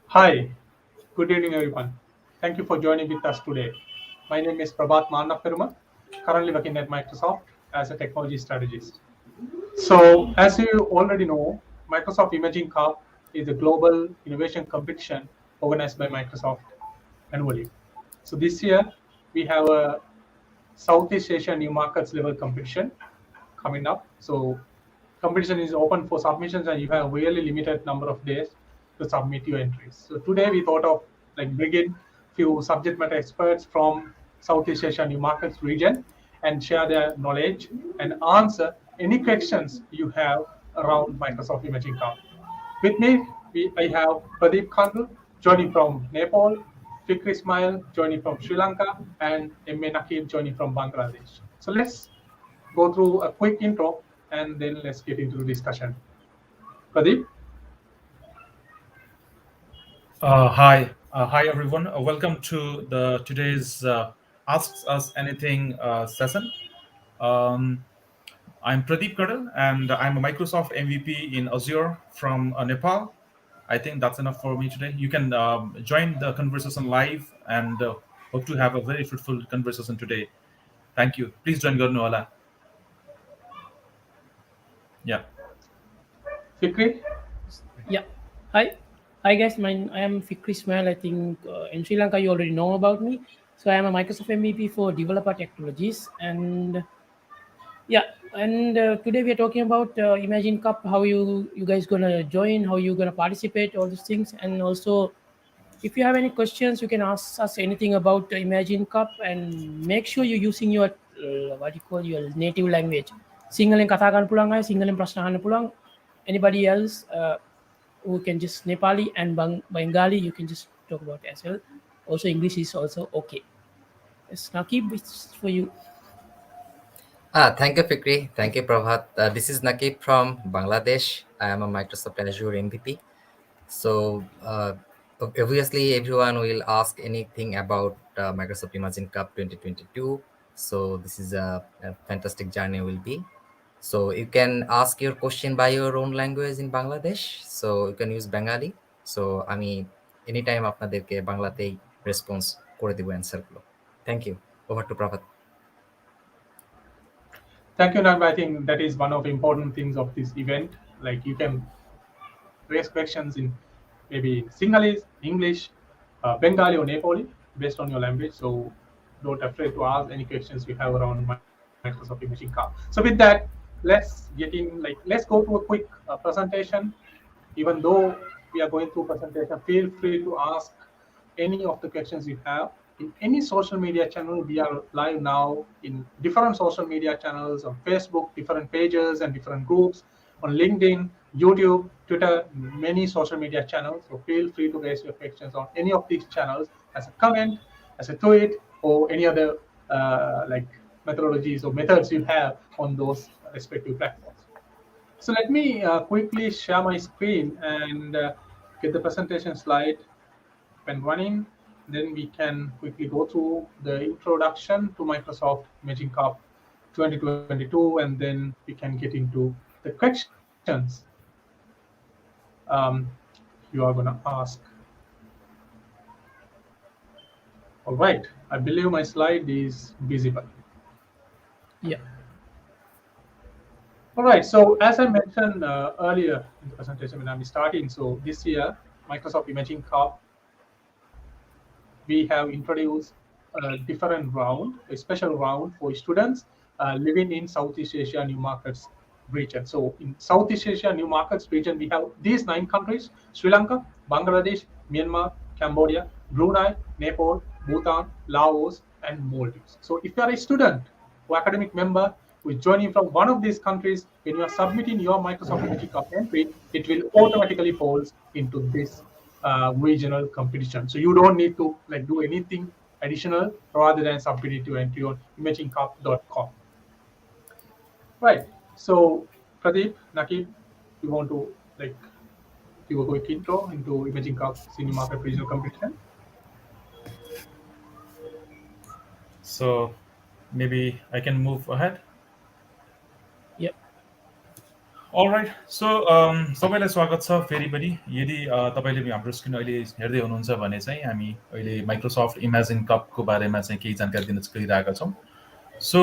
Hi, good evening everyone. Thank you for joining with us today. My name is Prabhat Manapperuma, currently working at Microsoft as a technology strategist. So, as you already know, Microsoft Imaging Cup is a global innovation competition organized by Microsoft annually. So, this year we have a Southeast Asia new markets level competition coming up. So, competition is open for submissions, and you have really limited number of days to submit your entries. So, today we thought of like bring in few subject matter experts from Southeast Asia new markets region and share their knowledge and answer any questions you have around Microsoft Imaging Cup. With me, I have Pradeep Khandal joining from Nepal, Fikri Ismail joining from Sri Lanka, and M.A. Nakib joining from Bangladesh. So let's go through a quick intro and then let's get into the discussion. Pradeep? Hi everyone. Welcome to the today's Ask Us Anything session. Um, I'm Pradeep Kadal, and I'm a Microsoft MVP in Azure from Nepal. I think that's enough for me today. You can join the conversation live, and hope to have a very fruitful conversation today. Thank you. Please join Garnuala. Yeah. Fikri? Yeah. Hi. Hi guys. I am Fikri Ismail. I think in Sri Lanka you already know about me. So I am a Microsoft MVP for developer technologies, and yeah. And today we are talking about Imagine Cup. How you guys gonna join? How you gonna participate? All these things, and also if you have any questions, you can ask us anything about Imagine Cup, and make sure you're using your what you call your native language. Single katakan pulang ay, single prasnahan pulang. Anybody else who can just Nepali and Bengali, you can just talk about as well. Also, English is also okay. It's Nakib, it's for you. Thank you, Fikri. Thank you, Prabhat. This is Nakib from Bangladesh. I am a Microsoft Azure MVP. So, obviously, everyone will ask anything about Microsoft Imagine Cup 2022. So, this is a fantastic journey will be. So, you can ask your question by your own language in Bangladesh. So, you can use Bengali. So, আমি anytime আপনাদেরকে বাংলাতেই response করে দেব অ্যান্সারগুলো। Thank you. Over to Prabhat. Thank you, Nag. I think that is one of the important things of this event. Like you can raise questions in maybe Sinhalese, English, Bengali, or Nepali based on your language. So don't afraid to ask any questions you have around Microsoft Imaging Car. So with that, let's go to a quick presentation. Even though we are going through presentation, feel free to ask any of the questions you have in any social media channel. We are live now in different social media channels on Facebook, different pages and different groups, on LinkedIn, YouTube, Twitter, many social media channels. So feel free to raise your questions on any of these channels as a comment, as a tweet, or any other like methodologies or methods you have on those respective platforms. So let me quickly share my screen and get the presentation slide up and running. Then we can quickly go through the introduction to Microsoft Imaging Cup 2022, and then we can get into the questions um, you are going to ask. All right, I believe my slide is visible. Yeah. All right, so as I mentioned earlier in the presentation when I'm starting, so this year, Microsoft Imaging Cup, we have introduced a different round, a special round for students living in Southeast Asia new markets region. So in Southeast Asia new markets region, we have these 9 countries: Sri Lanka, Bangladesh, Myanmar, Cambodia, Brunei, Nepal, Bhutan, Laos, and Maldives. So if you are a student or academic member who is joining from one of these countries, when you are submitting your Microsoft Imaging Cup entry, it will automatically falls into this regional competition. So you don't need to like do anything additional rather than submit it to enter on imagingcup.com. Right. So Pradeep, Nakib, you want to like give a quick intro into Imaging Cup Senior Market Regional Competition? So maybe I can move ahead. Yep. All right सो सबैलाई स्वागत छ फेरि पनि यदि तपाईँले हाम्रो screen अहिले हेर्दै हुनुहुन्छ भने चाहिँ हामी अहिले माइक्रोसफ्ट इमेजिन कपको बारेमा चाहिँ केही जानकारी दिन गइरहेका छौँ सो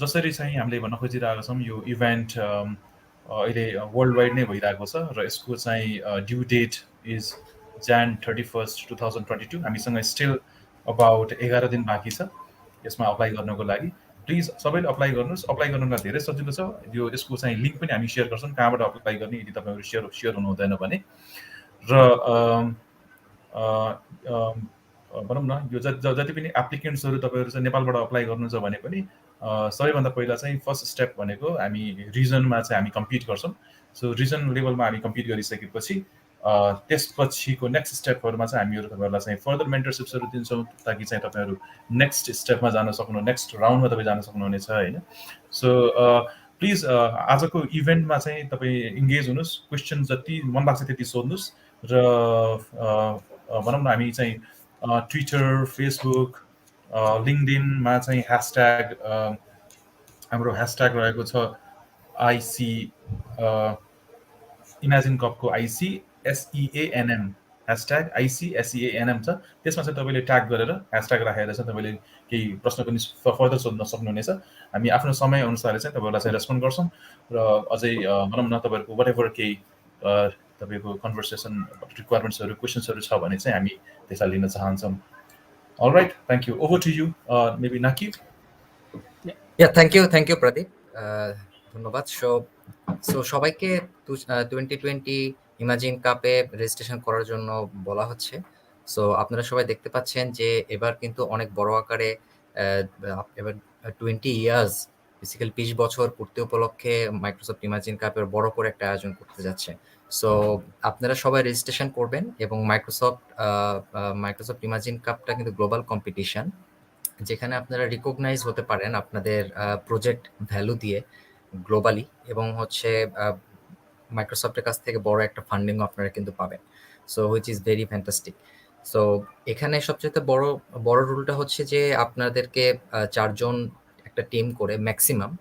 जसरी चाहिँ हामीले भन्न खोजिरहेका छौँ यो इभेन्ट अहिले वर्ल्ड वाइड नै भइरहेको छ र यसको चाहिँ due date is Jan 31st 2022 हामीसँग स्टिल अबाउट 11 दिन बाँकी छ यसमा अप्लाई गर्नको लागि प्लिज सबैले अप्लाई गर्नुहोस् अप्लाई गर्नुलाई धेरै सजिलो छ यो यसको चाहिँ लिङ्क पनि हामी सेयर गर्छौँ कहाँबाट अप्लाई गर्ने यदि तपाईँहरू सेयर हुनु हुँदैन भने र भनौँ न यो जति पनि एप्लिकेन्ट्सहरू तपाईँहरू चाहिँ नेपालबाट अप्लाई गर्नुहुन्छ भने पनि सबैभन्दा पहिला चाहिँ फर्स्ट स्टेप भनेको हामी रिजनमा चाहिँ हामी कम्पिट गर्छौँ सो रिजन लेभलमा हामी कम्पिट गरिसकेपछि त्यसपछिको नेक्स्ट स्टेपहरूमा चाहिँ हामीहरू तपाईँहरूलाई चाहिँ फर्दर मेन्टरसिप्सहरू दिन्छौँ ताकि चाहिँ तपाईँहरू नेक्स्ट स्टेपमा जान सक्नु नेक्स्ट राउन्डमा तपाईँ जान सक्नुहुनेछ होइन सो प्लिज आजको इभेन्टमा चाहिँ तपाईँ इङ्गेज हुनुहोस् क्वेसन जति मन लाग्छ त्यति सोध्नुहोस् र भनौँ न हामी चाहिँ ट्विटर फेसबुक लिङ्कडिनमा चाहिँ ह्यासट्याग हाम्रो ह्यासट्याग रहेको छ आइसी इमेजिन कपको आइसी SEANM ह्यासट्याग ICSEANM छ त्यसमा चाहिँ तपाईँले ट्याग गरेर ह्यासट्याग राखेर चाहिँ तपाईँले केही प्रश्न पनि फर्दर सोध्न सक्नुहुनेछ हामी आफ्नो समय अनुसारले चाहिँ तपाईँहरूलाई चाहिँ रेस्पोन्ड गर्छौँ र अझै भनौँ न तपाईँहरूको वाट एभर केही तपाईँको कन्भर्सेसन रिक्वायरमेन्ट्सहरू क्वेसन्सहरू छ भने चाहिँ हामी त्यसलाई लिन चाहन्छौँ alright thank you over to you maybe Nakib thank you Pradeep ধন্যবাদ সো সবাইকে 2020 ইমাজিন কাপে রেজিস্ট্রেশন করার জন্য বলা হচ্ছে সো আপনারা সবাই দেখতে পাচ্ছেন যে এবার কিন্তু অনেক বড় আকারে এবার 20 ইয়ার্স বেসিক্যালি 20 বছর পূর্তি উপলক্ষে মাইক্রোসফট ইমাজিন কাপের বড় করে একটা আয়োজন করতে যাচ্ছে সো আপনারা সবাই রেজিস্ট্রেশন করবেন এবং মাইক্রোসফট ইমাজিন কাপটা কিন্তু গ্লোবাল কম্পিটিশন যেখানে আপনারা রিকগনাইজ হতে পারেন আপনাদের প্রজেক্ট ভ্যালু দিয়ে গ্লোবালি এবং হচ্ছে মাইক্রোসফটের কাছ থেকে বড় একটা ফান্ডিং আপনারা কিন্তু পাবেন so which is very fantastic so এখানে সবচেয়ে বড় রুলটা হচ্ছে যে আপনাদেরকে 4 জন একটা টিম করে ম্যাক্সিমাম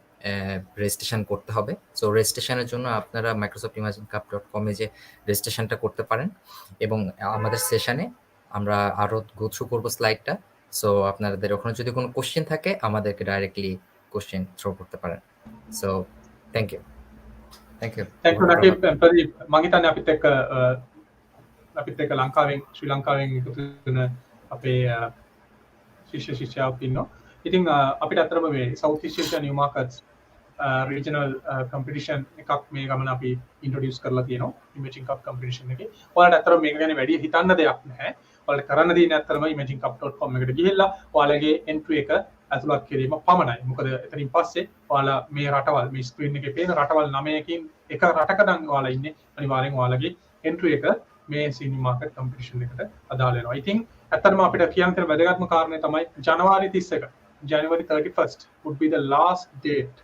রেজিস্ট্রেশন করতে হবে সো রেজিস্ট্রেশনের জন্য আপনারা microsoftimagincup.com যে রেজিস্ট্রেশনটা করতে পারেন এবং আমাদের সেশনে আমরা আরো গো থ্রু করব স্লাইডটা সো আপনাদের ওখানে যদি কোনো কোশ্চেন থাকে আমাদেরকে ডাইরেক্টলি কোশ্চেন থ্রো করতে পারেন so thank you Nakib and Pradeep මං හිතන්නේ අපිත් එක්ක ලංකාවෙන් ශ්‍රී ලංකාවෙන් එකතු වෙන අපේ ශිෂ්‍ය ශිෂ්‍යාවක් ඉන්නවා. ඉතින් අපිට අතරම මේ South East Asia New Markets regional competition එකක් මේ ගමන අපි introduce කරලා තියෙනවා Imaging Cup competition එකේ. ඔයාලට අතරම මේක ගැන වැඩි හිතන්න දෙයක් නැහැ. ඔයාලට කරන්න දෙන්නේ අතරම imagingcup.com එකට ගිහිල්ලා ඔයාලගේ entry එක ඇතුළත් කිරීම පමණයි. මොකද එතනින් පස්සේ ඔයාලා මේ රටවල් මේ ස්ක්‍රීන් එකේ පේන රටවල් 9කින් එක රටක නම් ඔයාලා ඉන්නේ අනිවාර්යෙන් ඔයාලගේ entry එක මේ senior market competition එකට අදාළ වෙනවා. ඉතින් ඇත්තටම අපිට කියන්න තියෙන වැදගත්ම කාරණේ තමයි ජනවාරි 31 January 31st would be the last date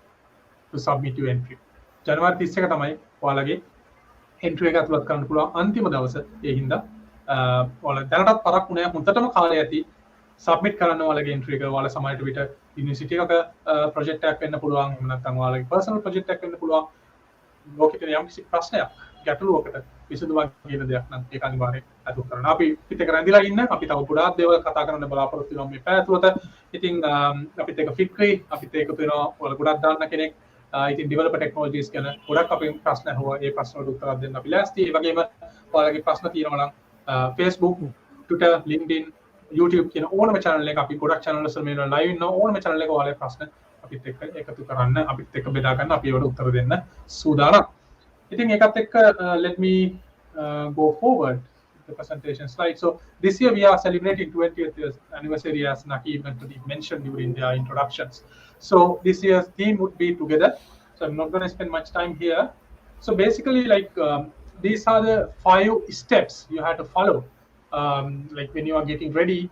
to submit your entry. ජනවාරි 31 තමයි ඔයාලගේ entry එක ඇතුළත් කරන්න පුළුවන් අන්තිම දවස. ඒ හින්දා ඔයාලා දැනටත් පරක්කු නැහැ හොඳටම කාලය ඇති සබ්මිට් කරන්න ඔයාලගේ entry එක ඔයාලා සමහරට විතර යුනිවර්සිටි එකක ප්‍රොජෙක්ට් එකක් වෙන්න පුළුවන් එහෙම නැත්නම් ඔයාලගේ පර්සනල් ප්‍රොජෙක්ට් එකක් වෙන්න පුළුවන් ලෝකෙට යම් කිසි ප්‍රශ්නයක් ගැටලුවකට විසඳුමක් කියන දෙයක් නම් ඒක අනිවාර්යෙන් අතුල් කරන්න. අපි පිට එක රැඳිලා ඉන්න අපි තව ගොඩාක් දේවල් කතා කරන්න බලාපොරොත්තු වෙනවා මේ පැය ඇතුළත. ඉතින් අපිත් එක ෆික්‍රි අපිත් එකතු වෙනවා ඔයාලා ගොඩක් දාන්න කෙනෙක් ඉතින් ඩෙවලොපර් ටෙක්නොලොජිස් ගැන ගොඩක් අපෙන් ප්‍රශ්න අහුවා. ඒ ප්‍රශ්න වලට උත්තර දෙන්න අපි ලෑස්ති. ඒ වගේම ඔයාලගේ ප්‍රශ්න තියෙනවා නම් Facebook, Twitter, LinkedIn, YouTube කියන ඕනම channel එක අපි ගොඩක් channel වල මේ live ඉන්න ඕනම channel එක ඔයාලගේ ප්‍රශ්න අපිත් එක්ක එකතු කරන්න අපිත් එක්ක බෙදා ගන්න අපි ඒවට උත්තර දෙන්න සූදානම්. ඉතින් ඒකත් එක්ක let me go forward the presentation slide. So this year we are celebrating 20th anniversary as Nakib and Pradeep mentioned during their introductions. So this year's theme would be together. So I'm not going to spend much time here. So basically like these are the 5 steps you have to follow. Like when you are getting ready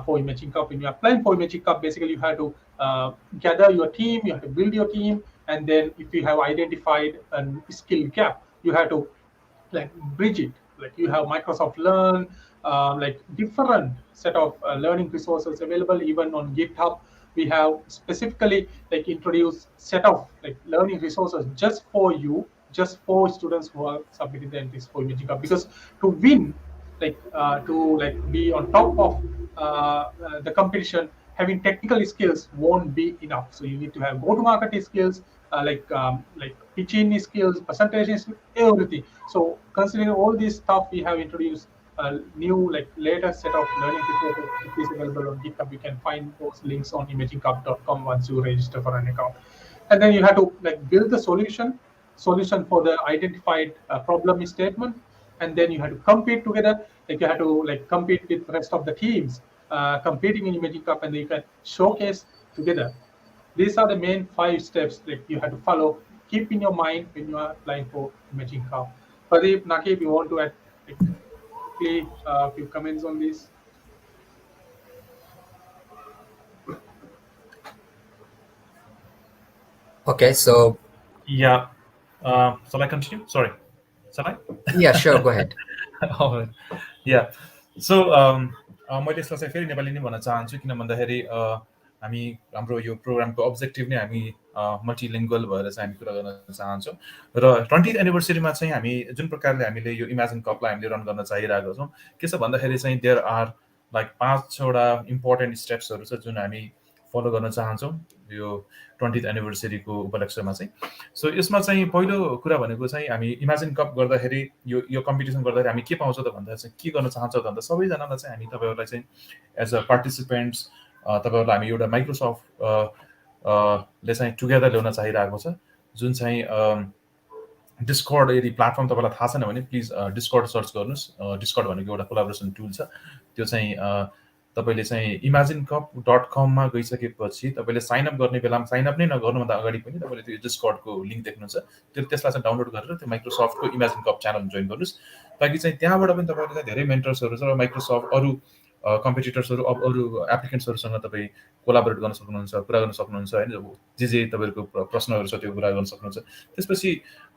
for Imaging Cup, when you are applying for Imaging Cup, basically you have to gather your team, you have to build your team, and then if you have identified a skill gap, you have to like bridge it. Like you have Microsoft Learn, like different set of learning resources available even on GitHub. we have specifically like introduced set of like learning resources just for you, just for students who are submitting the entries for Imaging Cup. Because to win, to like be on top of the competition, having technical skills won't be enough. So you need to have go-to-market skills, like pitching skills, presentation skills, everything. So considering all this stuff, we have introduced a new like latest set of learning resources. It is available on GitHub. You can find those links on imagingcup.com once you register for an account. And then you have to like build the solution for the identified problem statement, and then you have to compete together. Like you have to like compete with the rest of the teams competing in Imaging Cup, and then you can showcase together. These are the main 5 steps that you have to follow. Keep in your mind when you are applying for Imaging Cup. Pradeep, Nakib, you want to add like, quickly a few comments on this? Okay, so Yeah. Shall I continue? Sorry. Shall I? yeah, sure, go ahead. Alright. Yeah. So मैले यसलाई चाहिँ फेरि नेपाली नै भन्न चाहन्छु, किन भन्दाखेरि हामी हाम्रो यो प्रोग्रामको अब्जेक्टिभ नै हामी मल्टिलिङ्गुअल भएर चाहिँ हामी कुरा गर्न चाहन्छौँ र 20th एनिभर्सरीमा चाहिँ हामी जुन प्रकारले हामीले यो इमेजिन कपलाई हामीले रन गर्न चाहिरहेको छौँ के छ भन्दाखेरि चाहिँ देयर आर लाइक 5वटा इम्पोर्टेन्ट स्टेप्सहरू छ जुन हामी फलो गर्न चाहन्छौँ यो 20th एनिभर्सरीको उपलक्ष्यमा चाहिँ। सो यसमा चाहिँ पहिलो कुरा भनेको चाहिँ हामी इमेजिन कप गर्दाखेरि यो कम्पिटिसन गर्दाखेरि हामी के पाउँछ त भन्दा चाहिँ के गर्न चाहन्छ त भन्दा सबैजनालाई चाहिँ हामी तपाईँहरूलाई चाहिँ एज अ पार्टिसिपेन्ट्स तपाईँहरूलाई हामी एउटा माइक्रोसफ्ट ले चाहिँ टुगेदर ल्याउन चाहिरहेको छ, जुन चाहिँ डिस्कर्ड यदि प्लेटफर्म तपाईँलाई थाहा छैन भने प्लिज डिस्कर्ड सर्च गर्नुहोस्। डिस्कर्ड भनेको एउटा कोलाबोरेसन टुल छ, त्यो चाहिँ तपाईँले चाहिँ imagincup.com मा गइसकेपछि तपाईँले साइनअप गर्ने बेलामा साइनअप नै नगर्नुभन्दा अगाडि पनि तपाईँले त्यो डिस्कर्डको लिङ्क देख्नुहुन्छ, त्यसलाई चाहिँ डाउनलोड गरेर त्यो माइक्रोसफ्टको इमेजिन कप च्यानल जोइन गर्नुहोस्, ताकि चाहिँ त्यहाँबाट पनि तपाईँले चाहिँ धेरै मेन्टर्सहरू छ र माइक्रोसफ्ट अरू कम्पिटिटर्सहरू अरू एप्लिकेन्ट्सहरूसँग तपाईँ कोलाबोरेट गर्न सक्नुहुन्छ, कुरा गर्न सक्नुहुन्छ होइन, जे तपाईँहरूको प्रश्नहरू छ त्यो कुरा गर्न सक्नुहुन्छ। त्यसपछि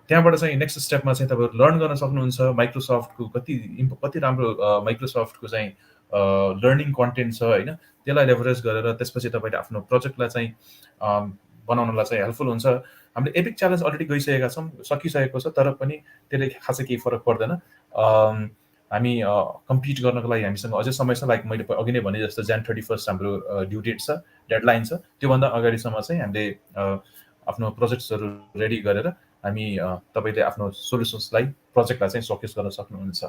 त्यहाँबाट चाहिँ नेक्स्ट स्टेपमा चाहिँ तपाईँहरू लर्न गर्न सक्नुहुन्छ माइक्रोसफ्टको कति राम्रो माइक्रोसफ्टको चाहिँ लर्निङ कन्टेन्ट छ होइन, त्यसलाई लेभरेज गरेर त्यसपछि तपाईँले आफ्नो प्रोजेक्टलाई चाहिँ बनाउनलाई चाहिँ हेल्पफुल हुन्छ। हामीले एपिक च्यालेन्ज अलरेडी गइसकेका छौँ, सकिसकेको छ, तर पनि त्यसले खासै केही फरक पर्दैन। हामी कम्पिट गर्नको लागि हामीसँग अझै समय छ, लाइक मैले अघि नै भने जस्तो Jan 31 हाम्रो ड्यु डेट छ, डेडलाइन छ, त्योभन्दा अगाडिसम्म चाहिँ हामीले आफ्नो प्रोजेक्ट्सहरू रेडी गरेर हामी तपाईँले आफ्नो सोल्युसन्सलाई प्रोजेक्टलाई चाहिँ सोकेस गर्न सक्नुहुन्छ।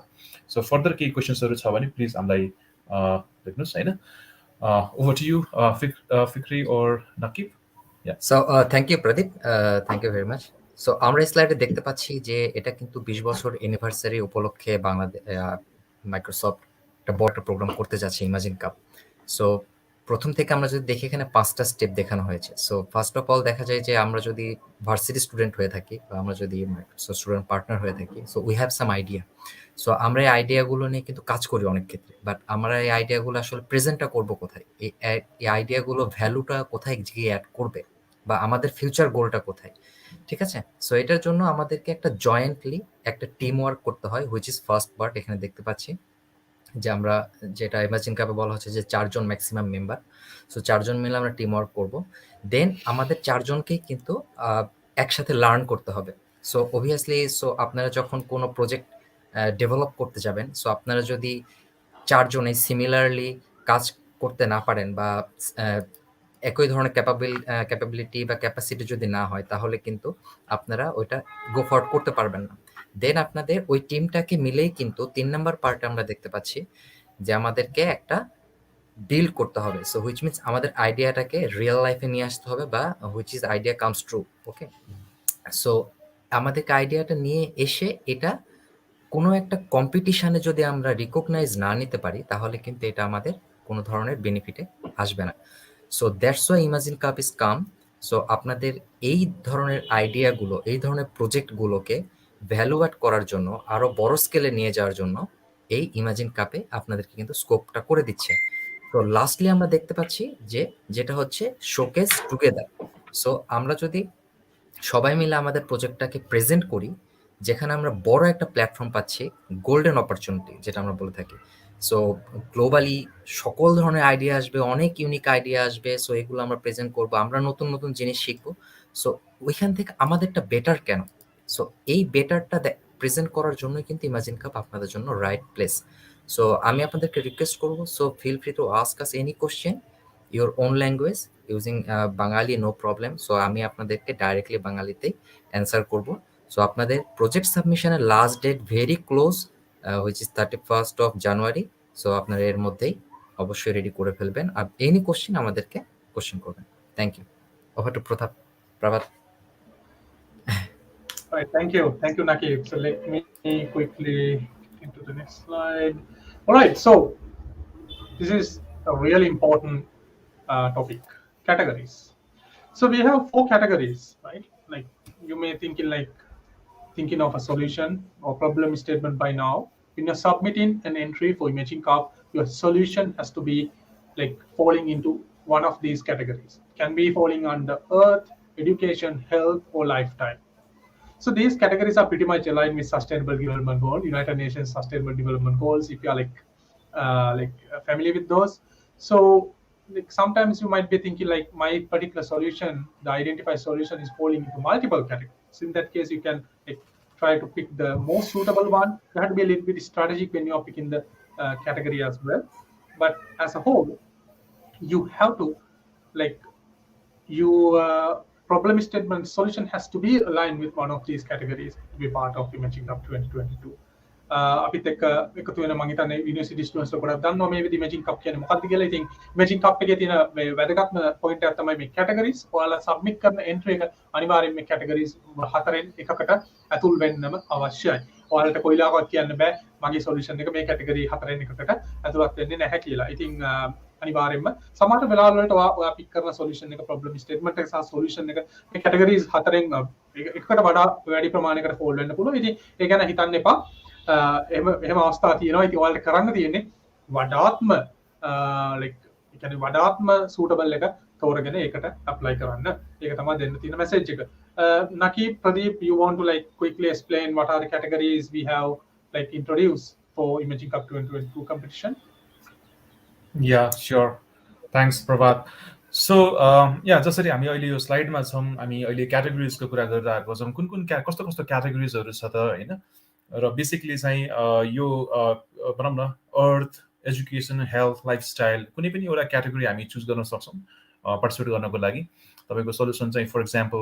सो फर्दर केही क्वेसन्सहरू छ भने प्लिज हामीलाई लेख्नुहोस् होइन। ओभर टु यु फिक्री और Nakib. So thank you Pradeep, thank you very much. So আমরা স্লাইডে দেখতে পাচ্ছি যে এটা কিন্তু 20 বছর অ্যানিভার্সারি উপলক্ষে বাংলাদেশ মাইক্রোসফট একটা বড় প্রোগ্রাম করতে যাচ্ছে ইমাজিন কাপ। সো প্রথম থেকে আমরা যদি দেখি এখানে 5টা স্টেপ দেখানো হয়েছে। সো ফার্স্ট অফ অল দেখা যায় যে আমরা যদি ভার্সিটি স্টুডেন্ট হয়ে থাকি বা আমরা যদি মাইক্রোসফট স্টুডেন্ট পার্টনার হয়ে থাকি, so we have some idea. So আমরা এই আইডিয়াগুলো নিয়ে কিন্তু কাজ করি অনেক ক্ষেত্রে, বাট আমরা এই আইডিয়াগুলো আসলে প্রেজেন্টটা করবো কোথায়, এই আইডিয়াগুলো ভ্যালুটা কোথায় গিয়ে অ্যাড করবে বা আমাদের ফিউচার গোলটা কোথায়, ঠিক আছে? সো এটার জন্য আমাদেরকে একটা জয়েন্টলি একটা টিম ওয়ার্ক করতে হয়, হুইচ ইজ ফার্স্ট পার্ট। এখানে দেখতে পাচ্ছি যে আমরা যেটা ইমাজিন কাপে বলা হচ্ছে যে 4 জন ম্যাক্সিমাম মেম্বার। সো 4 জন মিলে আমরা টিম ওয়ার্ক করবো। দেন আমাদের 4 জনকেই কিন্তু একসাথে লার্ন করতে হবে। সো অবভিয়াসলি সো আপনারা যখন কোনো প্রজেক্ট ডেভেলপ করতে যাবেন, সো আপনারা যদি 4 জনে সিমিলারলি কাজ করতে না পারেন বা একই ধরনের ক্যাপাবিলিটি বা ক্যাপাসিটি যদি না হয়, তাহলে কিন্তু আপনারা ওইটা গো ফরওয়ার্ড করতে পারবেন না। দেন আপনাদের ওই টিমটাকে মিলেই কিন্তু 3 নাম্বার পার্টে আমরা দেখতে পাচ্ছি যে আমাদেরকে একটা বিল্ড করতে হবে। সো হুইচ মিনস আমাদের আইডিয়াটাকে রিয়েল লাইফে নিয়ে আসতে হবে বা which is idea comes true. Okay, so আমাদেরকে আইডিয়াটা নিয়ে এসে এটা কোনো একটা কম্পিটিশনে যদি আমরা রিকগনাইজ না নিতে পারি, তাহলে কিন্তু এটা আমাদের কোনো ধরনের বেনিফিটে আসবে না। So that's why Imagine Cup is come. So আপনাদের এই ধরনের আইডিয়াগুলো, এই ধরনের প্রজেক্টগুলোকে ভ্যালু অ্যাড করার জন্য, আরও বড় স্কেলে নিয়ে যাওয়ার জন্য এই ইমাজিন কাপে আপনাদেরকে কিন্তু স্কোপটা করে দিচ্ছে। তো লাস্টলি আমরা দেখতে পাচ্ছি যে যেটা হচ্ছে শোকেস টুগেদার। সো আমরা যদি সবাই মিলে আমাদের প্রজেক্টটাকে প্রেজেন্ট করি, যেখানে আমরা বড় একটা প্ল্যাটফর্ম পাচ্ছি, গোল্ডেন অপরচুনিটি যেটা আমরা বলে থাকি। সো গ্লোবালি সকল ধরনের আইডিয়া আসবে, অনেক ইউনিক আইডিয়া আসবে। সো এগুলো আমরা প্রেজেন্ট করব, আমরা নতুন নতুন জিনিস শিখবো। সো ওইখান থেকে আমাদেরটা বেটার কেন, সো এই বেটারটা প্রেজেন্ট করার জন্যই কিন্তু ইমাজিন কাপ আপনাদের জন্য রাইট প্লেস। সো আমি আপনাদেরকে রিকোয়েস্ট করবো, so feel free to ask us any question your own language using Bangali, no problem. So আমি আপনাদেরকে ডাইরেক্টলি বাঙালিতেই অ্যান্সার করব। সো আপনাদের প্রজেক্ট সাবমিশনের last date very close, which is 31st of January। So আপনারা এর মধ্যেই অবশ্যই রেডি করে ফেলবেন, আর এনি কোশ্চেন আমাদেরকে কোশ্চেন করবেন। Thank you. Over to Prabhat. All right, thank you, Nakib. So let me quickly into the next slide. All right, so this is a really important topic: categories. So we have 4 categories, right? Like you may thinking of a solution or problem statement by now. When you're submitting an entry for Imaging Cup, your solution has to be like falling into one of these categories. Can be falling under Earth, education, health, or lifetime. So these categories are pretty much aligned with Sustainable Development Goal, United Nations Sustainable Development Goals. If you are familiar with those, so like sometimes you might be thinking like my particular solution, the identified solution is falling into multiple categories. So in that case, you can like try to pick the most suitable one. You have to be a little bit strategic when you are picking the category as well. But as a whole, you have to like your problem statement solution has to be aligned with one of these categories to be part of Imaging Cup 2022. අපිත් එක්ක එකතු වෙන මම හිතන්නේ university students ලා ගොඩක් දන්නවා මේ විදිහ ඉමේජින් කප් කියන්නේ මොකක්ද කියලා. ඉතින් ඉමේජින් කප් එකේ තියෙන මේ වැදගත්ම පොයින්ට් එක තමයි මේ කැටගරිස්. ඔයාලා සබ්මිට් කරන එන්ට්‍රි එක අනිවාර්යයෙන් මේ කැටගරිස් හතරෙන් එකකට ඇතුල් වෙන්නම අවශ්‍යයි. ඔයාලට කොයිලාවක්වත් කියන්න බෑ මගේ සොලියුෂන් එක මේ කැටගරි හතරෙන් එකකට ඇතුළත් වෙන්නේ නැහැ කියලා. ඉතින් අනිවාර්යයෙන්ම සමහර වෙලාවල් වලට ඔයා පික් කරන සොලියුෂන් එක ප්‍රොබ්ලම් ස්ටේට්මන්ට් එක සහ සොලියුෂන් එක මේ කැටගරිස් හතරෙන් එකකට වඩා වැඩි ප්‍රමාණයකට ෆෝල්ඩ් වෙන්න පුළුවන්. ඉතින් ඒ ගැන හිතන්න එපා. එහෙම අවස්ථා තියෙනවා. ඉතින් ඔයාලට කරන්න තියෙන්නේ වඩාත්ම like ඒ කියන්නේ වඩාත්ම සූටබල් එක තෝරගෙන ඒකට ඇප්ලයි කරන්න. ඒක තමයි දෙන්න තියෙන මැසේජ් එක. Nakib, Pradeep, you want to like quickly explain what are the categories we have like introduced for Imaging Cup 2022 competition? Yeah, sure. Thanks, Prabhat. So, yeah, जसरी हामी अहिले यो स्लाइडमा छौँ, हामी अहिले क्याटेगोरिजको कुरा गर्दा आएको छौँ। कुन कस्तो कस्तो क्याटेगोरिजहरू छ त हैन। र बेसिकली चाहिँ यो भनौँ न अर्थ, एजुकेसन, हेल्थ, लाइफस्टाइल कुनै पनि एउटा क्याटेगोरी हामी चुज गर्न सक्छौँ पार्टिसिपेट गर्नको लागि। तपाईको सल्युसन चाहिँ फर एक्जाम्पल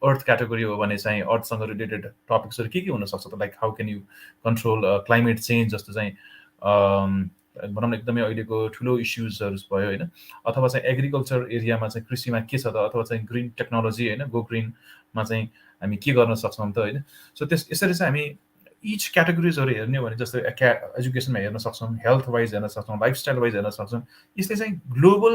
अर्थ क्याटेगोरी हो भने चाहिँ अर्थसँग रिलेटेड टपिक्सहरू के हुन सक्छ त, like how can you control climate change जस्तो चाहिँ भनौँ न एकदमै अहिलेको ठुलो इस्युजहरू भयो होइन। अथवा चाहिँ एग्रिकल्चर एरियामा चाहिँ कृषिमा के छ त, अथवा चाहिँ ग्रिन टेक्नोलोजी होइन, गो ग्रिनमा चाहिँ हामी के गर्न सक्छौँ त होइन। सो यसरी चाहिँ हामी इच क्याटेगोरिजहरू हेर्ने हो भने जस्तै एजुकेसनमा हेर्न सक्छौँ, हेल्थ वाइज हेर्न सक्छौँ, लाइफस्टाइल वाइज हेर्न सक्छौँ। यसले चाहिँ ग्लोबल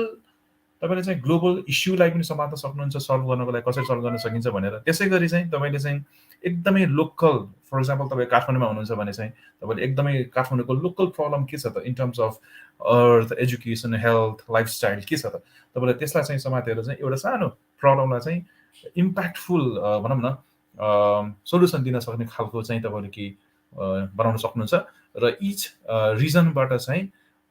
तपाईँले चाहिँ ग्लोबल इस्युलाई पनि समात्न सक्नुहुन्छ, सल्भ गर्नको लागि कसरी सल्भ गर्न सकिन्छ भनेर। त्यसै गरी चाहिँ तपाईँले चाहिँ एकदमै लोकल, फर इक्जाम्पल तपाईँ काठमाडौँमा हुनुहुन्छ भने चाहिँ तपाईँले एकदमै काठमाडौँको लोकल प्रब्लम के छ त in terms of earth, education, health, lifestyle के छ त, तपाईँले त्यसलाई चाहिँ समातेर चाहिँ एउटा सानो प्रब्लमलाई चाहिँ इम्प्याक्टफुल भनौँ न सोल्युसन दिन सक्ने खालको चाहिँ तपाईँले के बनाउन सक्नुहुन्छ। र इच रिजनबाट चाहिँ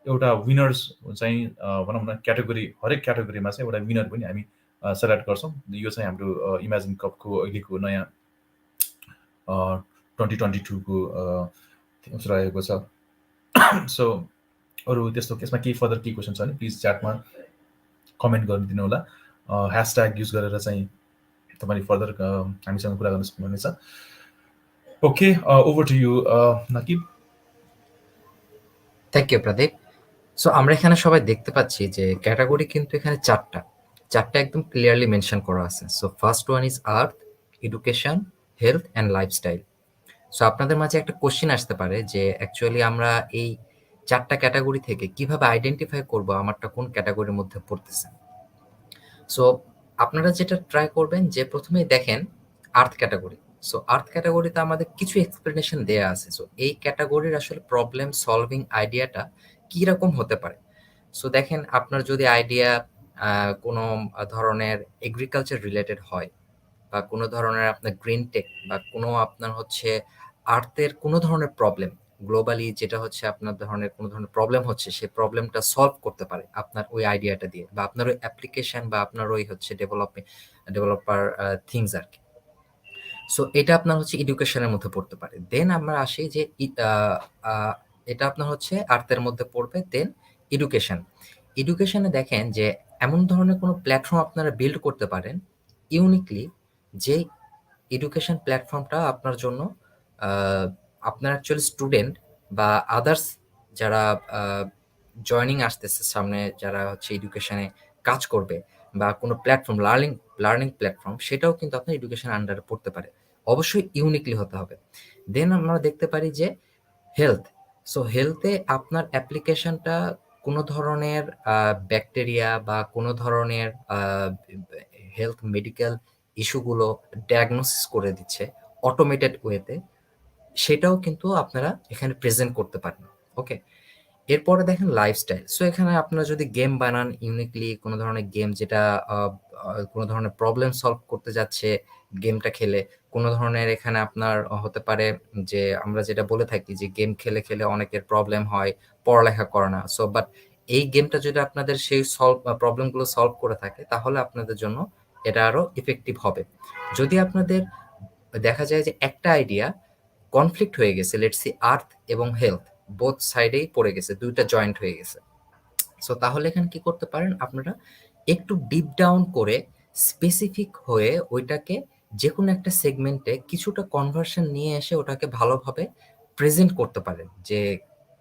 एउटा विनर्स चाहिँ भनौँ न क्याटेगोरी, हरेक क्याटेगोरीमा चाहिँ एउटा विनर पनि हामी सेलेक्ट गर्छौँ। यो चाहिँ हाम्रो इमेजिन कपको अहिलेको नयाँ 2022 को रहेको छ। सो अरू त्यस्तो केसमा केही फर्दर केही क्वेसन छ भने प्लिज च्याटमा कमेन्ट गरिदिनु होला। ह्यासट्याग युज गरेर चाहिँ तपाईँले फर्दर हामीसँग कुरा गर्न सक्नुहुनेछ। Okay, over to you Nakib. Thank you Pradeep. So আমরা এখানে সবাই দেখতে পাচ্ছি যে ক্যাটাগরি কিন্তু এখানে চারটা একদম ক্লিয়ারলি মেনশন করা আছে। So first one is earth, education, health and lifestyle. So আপনাদের মাঝে একটা কোশ্চেন আসতে পারে যে অ্যাকচুয়ালি আমরা এই চারটা ক্যাটাগরি থেকে কিভাবে আইডেন্টিফাই করব আমারটা কোন ক্যাটাগরির মধ্যে পড়তেছে। সো আপনারা যেটা ট্রাই করবেন যে প্রথমেই দেখেন আর্থ ক্যাটাগরি। সো আর্থ ক্যাটাগরিতে আমাদের কিছু এক্সপ্লেনেশন দেয়া আছে। সো এই ক্যাটাগরির আসলে প্রবলেম সলভিং আইডিয়াটা কি রকম হতে পারে। সো দেখেন আপনার যদি আইডিয়া কোনো ধরনের এগ্রিকালচার রিলেটেড হয়, বা কোনো ধরনের আপনার গ্রিন টেক, বা কোনো আপনার হচ্ছে আর্থের কোনো ধরনের প্রবলেম, গ্লোবালি যেটা হচ্ছে আপনার ধরনের কোনো ধরনের প্রবলেম হচ্ছে সেই প্রবলেমটা সলভ করতে পারে আপনার ওই আইডিয়াটা দিয়ে, বা আপনার ওই অ্যাপ্লিকেশন বা আপনার ওই হচ্ছে ডেভেলপার থিংস আর কি। সো এটা আপনার হচ্ছে এডুকেশনের মধ্যে পড়তে পারে। দেন আমরা আসি যে এটা আপনার হচ্ছে আর্টের মধ্যে পড়বে। দেন এডুকেশন। এডুকেশনে দেখেন যে এমন ধরনের কোনো প্ল্যাটফর্ম আপনারা বিল্ড করতে পারেন ইউনিকলি, যে এডুকেশন প্ল্যাটফর্মটা আপনার জন্য আপনার অ্যাকচুয়ালি স্টুডেন্ট বা আদার্স যারা জয়নিং আসতেছে সামনে, যারা হচ্ছে এডুকেশনে কাজ করবে বা কোনো প্ল্যাটফর্ম লার্নিং প্ল্যাটফর্ম, সেটাও কিন্তু আপনার এডুকেশন আন্ডারে পড়তে পারে। অবশ্যই ইউনিকলি হতে হবে। দেন আমরা দেখতে পারি যে হেলথ। সো হেলথে আপনার অ্যাপ্লিকেশনটা কোনো ধরনের ব্যাকটেরিয়া বা কোনো ধরনের হেলথ মেডিকেল ইস্যুগুলো ডায়াগনোসিস করে দিচ্ছে অটোমেটেড ওয়েতে, সেটাও কিন্তু আপনারা এখানে প্রেজেন্ট করতে পারেন। ওকে, এরপরে দেখেন লাইফস্টাইল। সো এখানে আপনারা যদি গেম বানান ইউনিকলি, কোনো ধরনের গেম যেটা কোনো ধরনের প্রবলেম সলভ করতে যাচ্ছে গেমটা খেলে, কোনো ধরনের এখানে আপনার হতে পারে যে আমরা যেটা বলে থাকি যে গেম খেলে খেলে অনেকের প্রবলেম হয়, পড়ালেখা করে না। সো বাট এই গেমটা যদি আপনাদের সেই প্রবলেমগুলো সলভ করে থাকে, তাহলে আপনাদের জন্য এটা আরো ইফেক্টিভ হবে। যদি আপনাদের দেখা যায় যে একটা আইডিয়া কনফ্লিক্ট হয়ে গেছে, লেটস সি আর্থ এবং হেলথ বোথ সাইডেই পড়ে গেছে, দুইটা জয়েন্ট হয়ে গেছে। সো তাহলে এখানে কি করতে পারেন আপনারা, একটু ডিপ ডাউন করে স্পেসিফিক হয়ে ওইটাকে যে কোনো একটা সেগমেন্টে কিছুটা কনভার্সন নিয়ে এসে ওটাকে ভালোভাবে প্রেজেন্ট করতে পারেন যে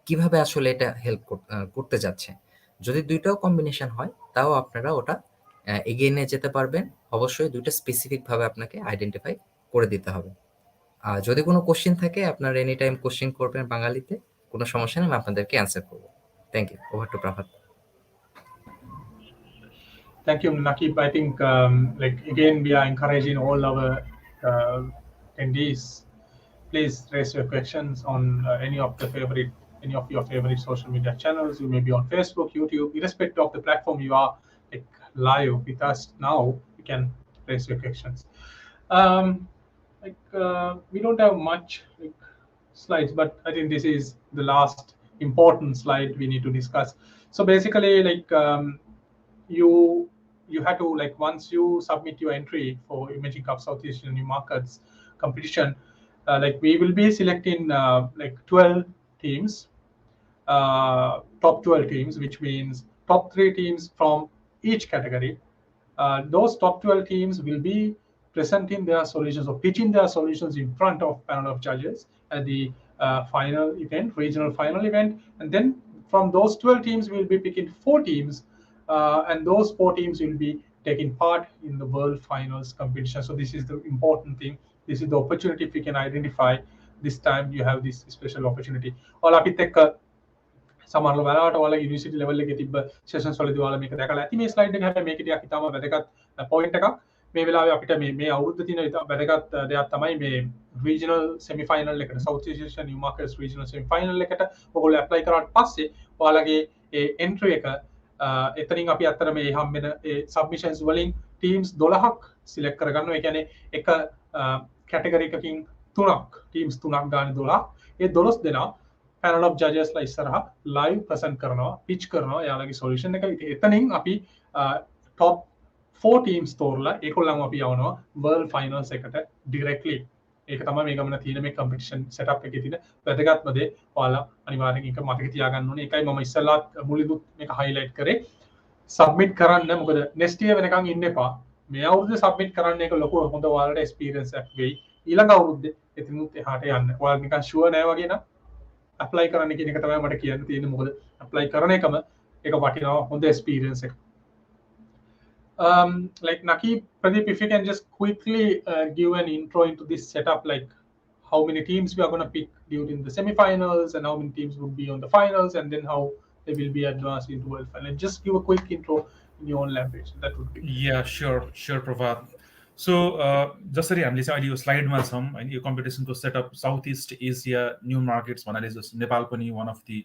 কিভাবে আসলে এটা হেল্প করতে যাচ্ছে। যদি দুইটাও কম্বিনেশন হয় তাও আপনারা ওটা এগিয়ে নিয়ে যেতে পারবেন। অবশ্যই দুইটা স্পেসিফিক ভাবে আপনাকে আইডেন্টিফাই করে দিতে হবে। যদি কোনো কোশ্চেন থাকে আপনারা এনি টাইম কোশ্চেন করবেন বাঙালিতে, কোনো সমস্যা নেই, আমি আপনাদেরকে অ্যান্সার করবো। Thank you. Over to Prabhat. Thank you, Nakib. I think, like again, we are encouraging all our attendees. Please raise your questions on any of your favorite social media channels. You may be on Facebook, YouTube, irrespective of the platform you are like live with us now. You can raise your questions. We don't have much like slides, but I think this is the last important slide we need to discuss. So basically, like you had to, like, once you submit your entry for Emerging Cup South Asian New Markets competition, like we will be selecting like 12 teams, top 12 teams, which means top 3 teams from each category. Those top 12 teams will be presenting their solutions or pitching their solutions in front of panel of judges at the final event, regional final event. And then from those 12 teams, we'll be picking 4 teams, and those 4 teams will be taking part in the world finals competition. So this is the important thing. This is the opportunity. If we can identify this time, you have this special opportunity. All අපිත් එක්ක සමහරව බලවට ඔයාලා university level එකේ තිබ්බ sessions වලදී ඔයාලා මේක දැකලා ඇති. මේ ස්ලයිඩ් එක හැබැයි මේක ටිකක් ඉතාම වැදගත් පොයින්ට් එකක්. මේ වෙලාවේ අපිට මේ අවුරුද්ද තියෙන ඉතාම වැදගත් දෙයක් තමයි මේ රීජනල් සෙමිෆයිනල් එකට, South Asian new makers regional semifinal එකට ඔයගොල්ලෝ ඇප්ලයි කරාට පස්සේ ඔයාලගේ ඒ එන්ට්‍රි එක එතනින් අපි අත්තර මේ හම්බෙන ඒ සබ්මිෂන්ස් වලින් ටීම්ස් 12ක් සිලෙක්ට් කරගන්නවා. ඒ කියන්නේ එක කැටගරි එකකින් 3ක් ටීම්ස් 3ක් ගානේ 12. ඒ 12 දෙනා panel of judges ලා ඉස්සරහා live present කරනවා, pitch කරනවා යාළගේ solution එක. එතනින් අපි top 4 teams තෝරලා ඒගොල්ලන්ව අපි යවනවා world finals එකට directly. ඒක තමයි මේ ගමන තියෙන මේ competition setup එකේ තියෙන වැදගත්ම දේ. ඔයාලා අනිවාර්යෙන් ඒක මතක තියාගන්න ඕනේ. ඒකයි මම ඉස්සෙල්ලාත් මුලින්දුත් මේක highlight කරේ. submit කරන්න, මොකද next year වෙනකන් ඉන්න එපා. මේ අවුරුද්දේ submit කරන්න එක ලොකු හොඳ ඔයාලට experience එකක් වෙයි. ඊළඟ අවුරුද්දේ එතනිනුත් එහාට යන්න. ඔයාලා නිකන් sure නෑ වගේ නම් apply කරන්න කියන එක තමයි මට කියන්න තියෙන්නේ. මොකද apply කරන එකම එක වටිනවා හොඳ experience එක. Like Nakib, Pradeep, if you can just quickly give an intro into this setup, like how many teams we are going to pick during the semi-finals and how many teams would be on the finals, and then how they will be advanced into world final. Just give a quick intro in your own language. That would be. Yeah, sure, Prabhat. So, जसरी हामीले चाहिँ अहिले यो स्लाइडमा छौँ होइन, यो कम्पिटिसनको setup south east एसिया new markets भन्नाले जस्तो नेपाल पनि one of the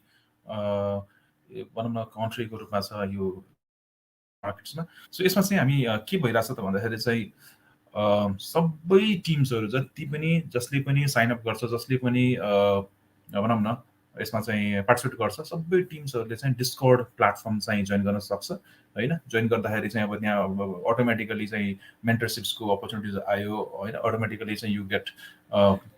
भनौँ न कन्ट्रीको रूपमा छ यो मार्केट्समा. सो यसमा चाहिँ हामी के भइरहेछ त भन्दाखेरि चाहिँ सबै टिम्सहरू जति पनि जसले पनि साइन अप गर्छ, जसले पनि भनौँ न यसमा चाहिँ पार्टिसिपेट गर्छ, सबै टिम्सहरूले चाहिँ डिस्कर्ड प्लेटफर्म चाहिँ जोइन गर्न सक्छ होइन। जोइन गर्दाखेरि चाहिँ अब त्यहाँ अब अटोमेटिकली चाहिँ मेन्टरसिप्सको अपर्च्युनिटिज आयो होइन, अटोमेटिकली चाहिँ यु गेट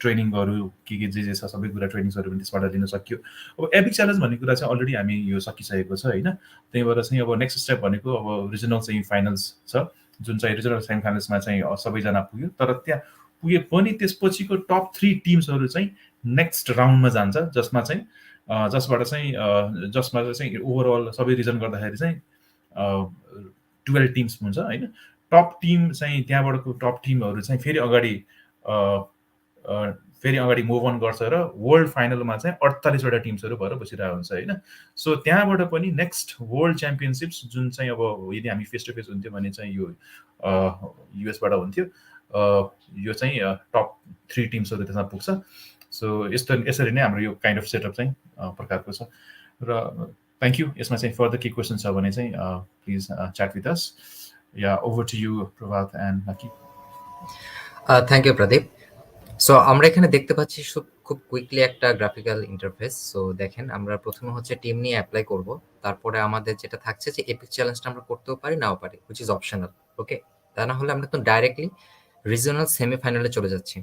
ट्रेनिङहरू के जे छ सबै कुरा ट्रेनिङ्सहरू पनि त्यसबाट लिन सक्यो। अब एपिक च्यालेन्ज भन्ने कुरा चाहिँ अलरेडी हामी यो सकिसकेको छ होइन। त्यही भएर चाहिँ अब नेक्स्ट स्टेप भनेको अब रिजनल चाहिँ फाइनल्स छ, जुन चाहिँ रिजनल सेमी फाइनल्समा चाहिँ सबैजना पुग्यो, तर त्यहाँ पुगे पनि त्यसपछिको टप 3 टिम्सहरू चाहिँ नेक्स्ट राउन्डमा जान्छ, जसमा चाहिँ जसबाट चाहिँ ओभरअल सबै रिजन गर्दाखेरि चाहिँ 12 टिम्स हुन्छ होइन। टप टिम चाहिँ त्यहाँबाटको टप टिमहरू चाहिँ फेरि अगाडि मुभ अन गर्छ र वर्ल्ड फाइनलमा चाहिँ 48वटा टिम्सहरू भएर बसिरहेको हुन्छ होइन। सो त्यहाँबाट पनि नेक्स्ट वर्ल्ड च्याम्पियनसिप्स जुन चाहिँ अब यदि हामी फेस टु फेस हुन्थ्यो भने चाहिँ यो युएसबाट हुन्थ्यो, यो चाहिँ टप 3 टिम्सहरू त्यसमा पुग्छ। सो यसरी नै हाम्रो यो काइन्ड अफ सेटअप चाहिँ प्रकारको छ। र थ्याङ्क यू। यसमा चाहिँ फर्दर के क्वेसन छ भने चाहिँ please chat with us. Yeah over to you Prabhat and Naki. Thank you Pradeep. So আমরা এখানে দেখতে পাচ্ছি খুব কুইকলি একটা গ্রাফিক্যাল ইন্টারফেস। সো দেখেন আমরা প্রথমে হচ্ছে টিম নিয়ে অ্যাপ্লাই করব, তারপরে আমাদের যেটা থাকছে যে এপিক চ্যালেঞ্জটা আমরা করতেও পারি নাও পারি, হুইচ ইজ অপশনাল। ওকে, তা না হলে আমরা তো ডাইরেক্টলি রিজিওনাল সেমিফাইনালে চলে যাচ্ছি।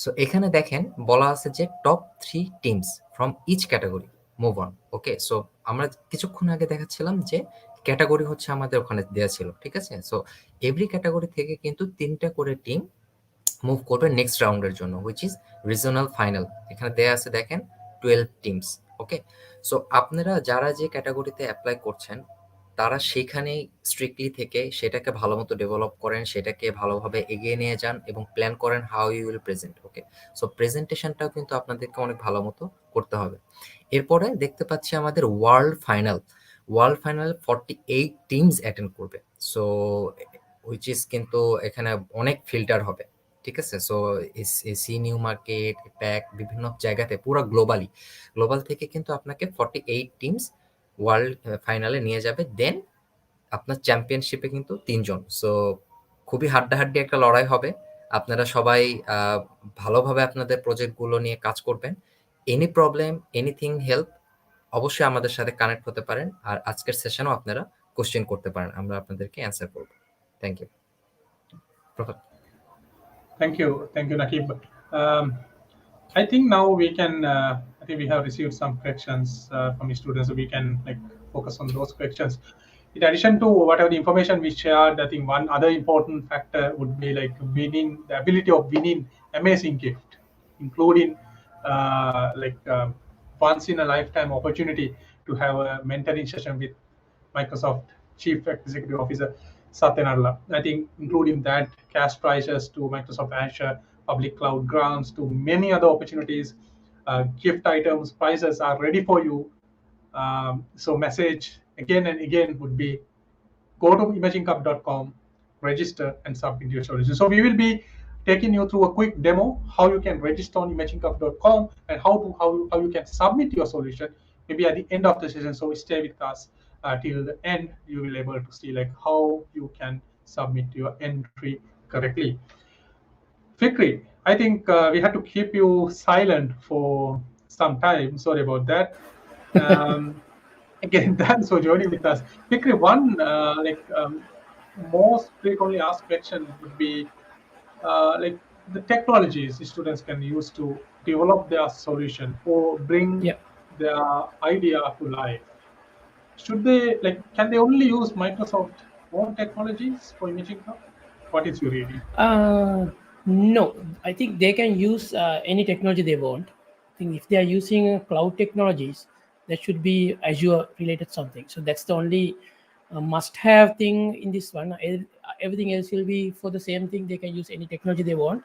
সো এখানে দেখেন বলা আছে যে top 3 teams from each category move on. Okay, so আমরা কিছুক্ষণ আগে দেখাচ্ছিলাম যে ক্যাটাগরি হচ্ছে আমাদের ওখানে দেওয়া ছিল, ঠিক আছে। সো এভরি ক্যাটাগরি থেকে কিন্তু 3টা করে টিম মুভ করবে নেক্সট রাউন্ডের জন্য, হুইচ ইজ রিজিওনাল ফাইনাল। এখানে দেয়া আছে দেখেন 12 টিমস। ওকে, সো আপনারা যারা যে ক্যাটাগরিতে অ্যাপ্লাই করছেন তারা সেখানেই স্ট্রিক্টলি থেকে সেটাকে ভালো মতো ডেভেলপ করেন, সেটাকে ভালোভাবে এগিয়ে নিয়ে যান এবং প্ল্যান করেন how you will present. Okay, so প্রেজেন্টেশনটাও কিন্তু আপনাদেরকে অনেক ভালো মতো করতে হবে। এরপরে দেখতে পাচ্ছি আমাদের ওয়ার্ল্ড ফাইনাল 48 টিমস অ্যাটেন্ড করবে। সো হুইচ ইজ কিন্তু এখানে অনেক ফিল্টার হবে, ঠিক আছে। So see new market pack বিভিন্ন জায়গাতে পুরো গ্লোবাল থেকে কিন্তু আপনাকে 48 টিমস ওয়ার্ল্ড ফাইনালে নিয়ে যাবে। দেন আপনার চ্যাম্পিয়নশিপে কিন্তু 3 জন। সো খুবই হাড্ডাহাড্ডি একটা লড়াই হবে। আপনারা সবাই ভালোভাবে আপনাদের প্রজেক্টগুলো নিয়ে কাজ করবেন। এনি প্রবলেম, এনিথিং হেল্প, অবশ্যই আমাদের সাথে কানেক্ট হতে পারেন। আর আজকের সেশনও আপনারা কোশ্চেন করতে পারেন, আমরা আপনাদেরকে অ্যান্সার করব। Thank you. Thank you, Nakib. I think now we can. I think we have received some questions from the students, so we can focus on those questions. In addition to whatever the information we shared, I think one other important factor would be winning, the ability of winning amazing gift, including once in a lifetime opportunity to have a mentoring session with Microsoft Chief Executive Officer Satya Nadella. I think including that, cash prizes to Microsoft Azure, public cloud grants, to many other opportunities, gift items, prizes are ready for you. So message again and again would be go to imagingcup.com, register and submit your solution. So we will be taking you through a quick demo how you can register on imagingcup.com and how you can submit your solution maybe at the end of the session. So stay with us till the end. You will be able to see how you can submit your entry correctly. Fikri, I think we had to keep you silent for some time. Sorry about that. Again, thanks for joining with us. Fikri, one most frequently asked question would be the technologies students can use to develop their solution or bring their idea to life. Should they can they only use Microsoft own technologies for Imaging Cup? What is your reading? No, I think they can use any technology they want. I think if they are using cloud technologies, that should be Azure related something. So that's the only must-have thing in this one. Everything else will be for the same thing. They can use any technology they want.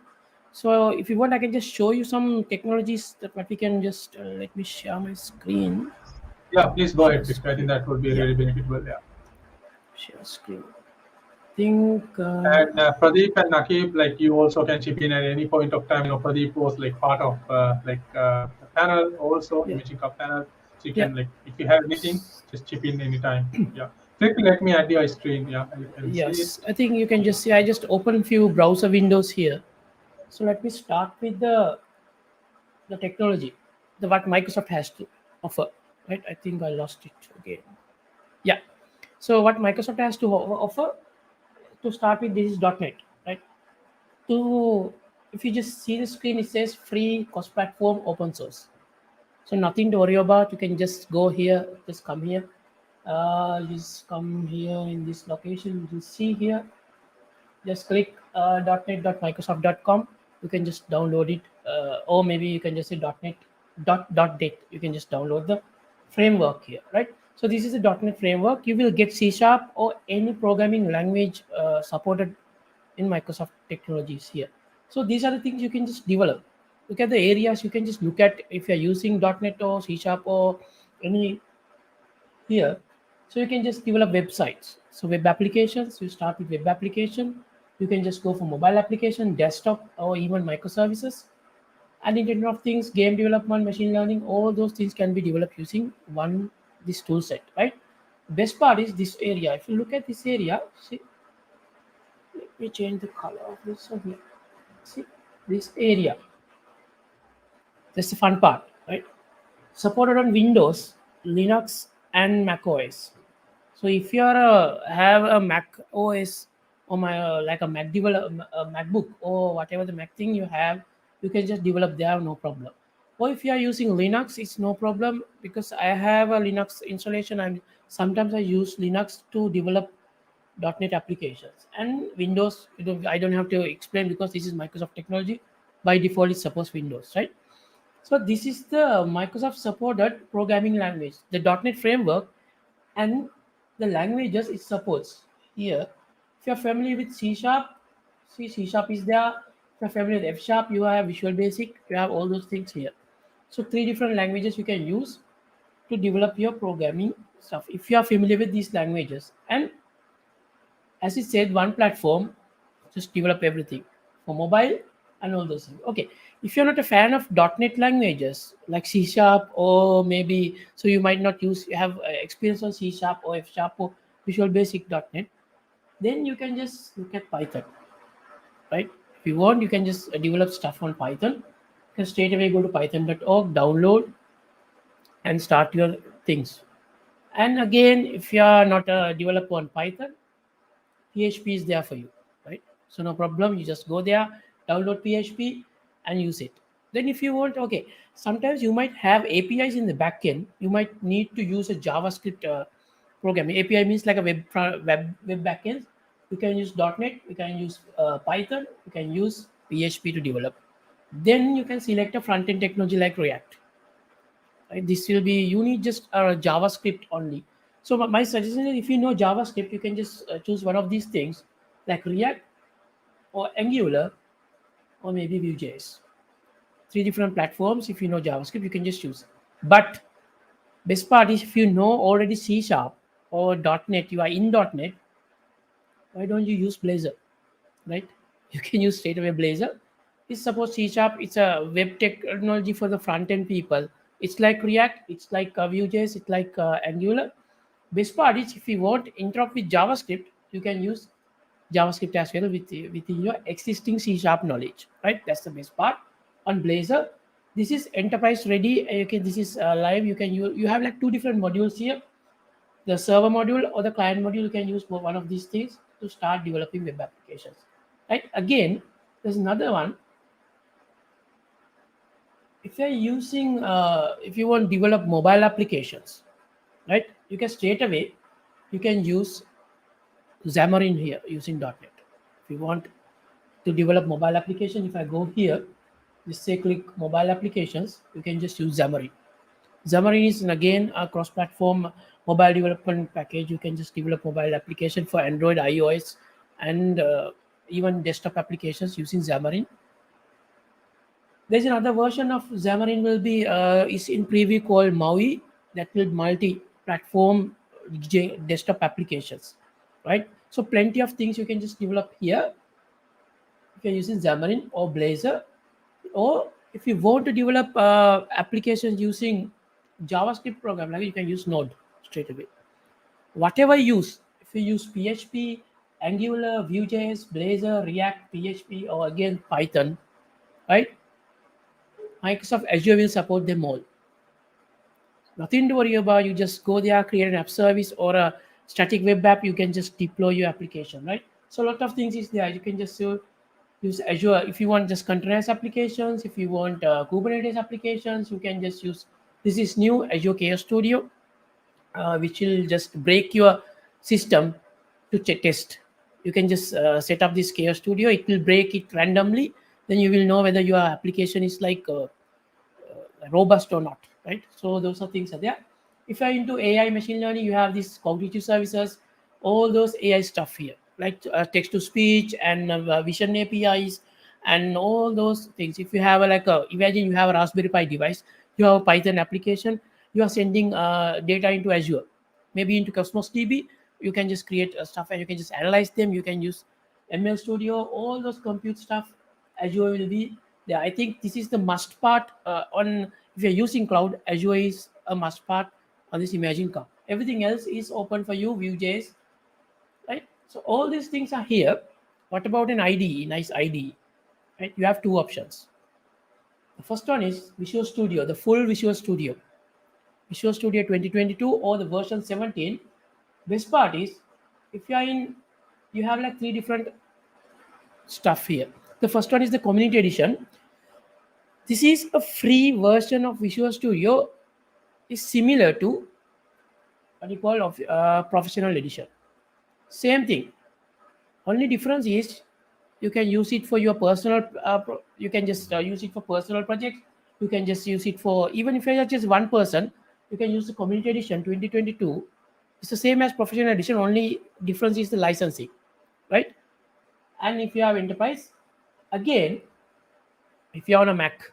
So if you want, I can just show you some technologies that we can just let me share my screen. Yeah, please go ahead. I think that would be really beneficial. Yeah. Share screen. Think and Pradeep and Nakib, you also can chip in at any point of time. Pradeep was part of the panel also, Imaging Cup panel. So you can if you have anything, just chip in anytime. Yeah. Let me add your screen. Yeah. You can yes, see it. I think you can just see. I just open few browser windows here. So let me start with the technology. the what Microsoft has to offer, right? I think I lost it again. Yeah. So what Microsoft has to offer, to start with, this is .NET, right? To If you just see the screen, it says free, cross platform, open source. So nothing to worry about. You can just go here, just come here, just come here in this location. You see here, just click .net.microsoft.com. You can just download it, or maybe you can just say .net .dot you can just download the framework here, right? So this is a .net framework. You will get C sharp or any programming language supported in Microsoft technologies here. So these are the things you can just develop. Look at the areas you can just look at if you're using .net or C sharp or any here. So you can just develop websites. So web applications, you start with web application. You can just go for mobile application, desktop, or even microservices. And Internet of Things, game development, machine learning, all those things can be developed using one this tool set, right? Best part is this area. If you look at this area, see, let me change the color of this one here. See this area. That's the fun part, right? Supported on Windows, Linux, and Mac OS. So if you are have a Mac OS or my like a Mac develop a MacBook or whatever the Mac thing you have, you can just develop there, no problem. Or if you are using Linux, it's no problem because I have a Linux installation. And sometimes I use Linux to develop .NET applications and Windows. I don't have to explain because this is Microsoft technology. By default, it supports Windows, right? So this is the Microsoft supported programming language, the .NET framework, and the languages it supports here. If you're familiar with C sharp, see C sharp is there. If you're familiar with F sharp, you have Visual Basic, you have all those things here. So three different languages you can use to develop your programming stuff if you are familiar with these languages. And as it said, one platform, just develop everything for mobile and all those things. Okay, if you're not a fan of .NET languages like C sharp or maybe, so you might not use, you have experience on C sharp or F sharp or Visual Basic .NET, then you can just look at Python, right? If you want, you can just develop stuff on Python. You can straight away go to python.org, download, and start your things. And again, if you are not a developer on Python, PHP is there for you, right? So no problem. You just go there, download PHP, and use it. Then if you want, okay, sometimes you might have APIs in the backend. You might need to use a JavaScript program. API means like a web backend. You can use .NET. You can use Python. You can use PHP to develop. Then you can select a front end technology like React. Right? This will be, you need just JavaScript only. So my suggestion is, if you know JavaScript, you can just choose one of these things like React or Angular or maybe Vue.js. Three different platforms. If you know JavaScript, you can just choose. But best part is, if you know already C sharp or .NET, you are in .NET, why don't you use Blazor, right? You can use straight away Blazor. It's suppose C sharp. It's a web technology for the front end people. It's like React. It's like Vue.js. It's like Angular. Best part is, if you want interrupt with JavaScript, you can use JavaScript as well within your existing C sharp knowledge, right? That's the best part. On Blazor, this is enterprise ready. Okay, this is live. You have like two different modules here. The server module or the client module, you can use for one of these things to start developing web applications, right? Again, there's another one. If you're using, if you want to develop mobile applications, right? You can straight away, you can use Xamarin here using .NET. If you want to develop mobile application, if I go here, just say click mobile applications, you can just use Xamarin. Xamarin is again a cross-platform mobile development package. You can just develop mobile application for Android, iOS, and even desktop applications using Xamarin. There's another version of Xamarin will be is in preview called Maui, that will multi-platform desktop applications, right? So plenty of things you can just develop here if you're using Xamarin or Blazor, or if you want to develop applications using JavaScript program, like you can use Node straight away. Whatever you use, if you use PHP, Angular, Vue.js, Blazor, React, PHP, or again Python, right? Microsoft Azure will support them all. Nothing to worry about. You just go there, create an app service or a static web app. You can just deploy your application, right? So a lot of things is there. You can just use Azure if you want just containers applications. If you want Kubernetes applications, you can just use. This is new Azure Chaos Studio, which will just break your system to test. You can just set up this Chaos Studio. It will break it randomly. Then you will know whether your application is like robust or not, right? So those are things are there. If you're into AI machine learning, you have these cognitive services, all those AI stuff here, like text to speech and vision APIs and all those things. If you have imagine you have a Raspberry Pi device, you have a Python application, you are sending data into Azure, maybe into Cosmos DB. You can just create stuff and you can just analyze them. You can use ML Studio, all those compute stuff. Azure will be there. I think this is the must part on if you're using cloud. Azure is a must part on this Imagine Cup. Everything else is open for you, Vue.js, right? So all these things are here. What about an IDE? Nice IDE, right? You have two options. The first one is Visual Studio, the full Visual Studio, Visual Studio 2022 or the version 17. Best part is if you are in, you have like three different stuff here. The first one is the community edition. This is a free version of Visual Studio. Is similar to what you call of professional edition. Same thing. Only difference is you can use it for your personal. You can just use it for personal projects. You can just use it for even if you're just one person. You can use the community edition 2022. It's the same as professional edition. Only difference is the licensing, right? And if you have enterprise, again, if you're on a Mac,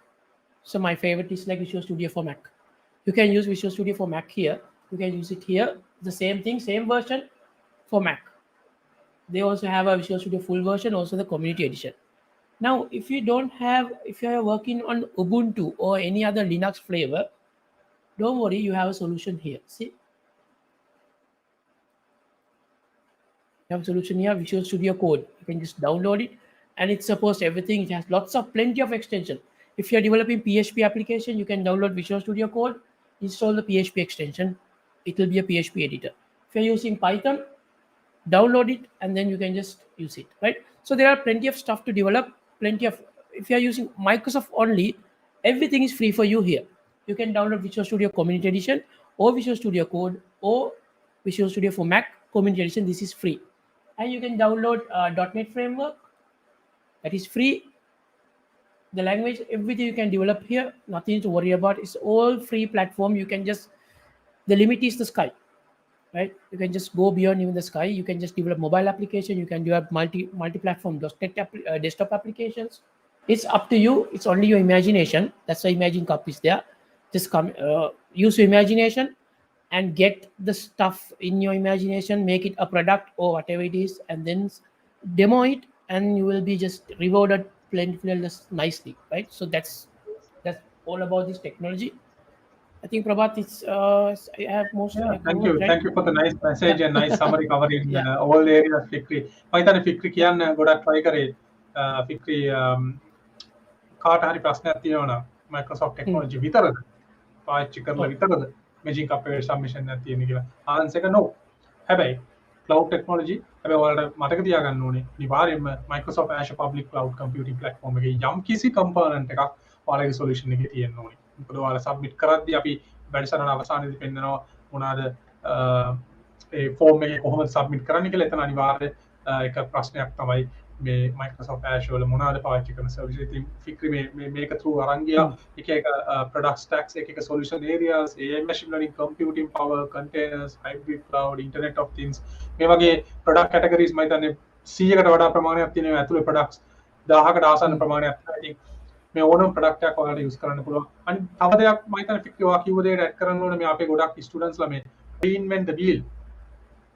so my favorite is like Visual Studio for Mac. You can use Visual Studio for Mac here. You can use it here. The same thing, same version for Mac. They also have a Visual Studio full version, also the community edition. Now, if you don't have, if you are working on Ubuntu or any other Linux flavor, don't worry, you have a solution here. See, you have a solution here, Visual Studio Code. You can just download it, and it supports everything. It has plenty of extension. If you're developing PHP application, you can download Visual Studio Code, install the PHP extension. It will be a PHP editor. If you're using Python, download it, and then you can just use it, right? So there are plenty of stuff to develop, plenty of, if you're using Microsoft only, everything is free for you here. You can download Visual Studio Community Edition or Visual Studio Code or Visual Studio for Mac Community Edition. This is free. And you can download .NET Framework. That is free. The language, everything you can develop here. Nothing to worry about. It's all free platform. You can just, the limit is the sky, right? You can just go beyond even the sky. You can just develop mobile application. You can develop multi-platform desktop applications. It's up to you. It's only your imagination. That's why Imagine Cup is there. Just come, use your imagination and get the stuff in your imagination, make it a product or whatever it is, and then demo it, and you will be just rewarded plentifully nicely, right? So that's all about this technology. I think Prabhat, it's I have most. Yeah, I covered, right? thank you for the nice message and nice summary covering Yeah. all the areas. Fikri, Python Fikri කියන්න ගොඩක් try කරේ. Fikri කාට හරි ප්‍රශ්නයක් තියෙනවා Microsoft technology විතරද? පාවිච්චි කරලා විතරද? Imagine Cup එකේ submission එකක් තියෙන කියලා. answer එක no. හැබැයි cloud technology හැබැයි ඔයාලට මතක තියාගන්න ඕනේ අනිවාර්යයෙන්ම Microsoft Azure public cloud computing platform එකේ යම් කිසි component එකක් ඔයාලගේ solution එකේ තියෙන්න ඕනේ. මොකද ඔයාලා submit කරද්දී අපි වැඩසටහන අවසානයේදී පෙන්නනවා මොනවාද ඒ form එකේ කොහොමද submit කරන්න කියලා. එතන අනිවාර්ය එක ප්‍රශ්නයක් තමයි මේ Microsoft Azure වල මොනවාද පාවිච්චි කරන service. ඉතින් ෆික්‍රි මේක through අරන් ගියා එක product stacks එක solution areas, AI machine learning, computing power, containers, hybrid cloud, internet of things, මේ වගේ product categories මම හිතන්නේ 100කට වඩා ප්‍රමාණයක් තියෙනවා ඇතුලේ products 1000කට ආසන්න ප්‍රමාණයක් තියෙනවා. ඉතින් මේ ඕනම product එකක් ඔයාලට use කරන්න පුළුවන්. අනිත් තව දෙයක් මම හිතන්නේ ෆික්‍රි ඔයා කිව්ව දෙයට add කරන්න ඕනේ මේ අපේ ගොඩක් students ලා මේ reinvent the wheel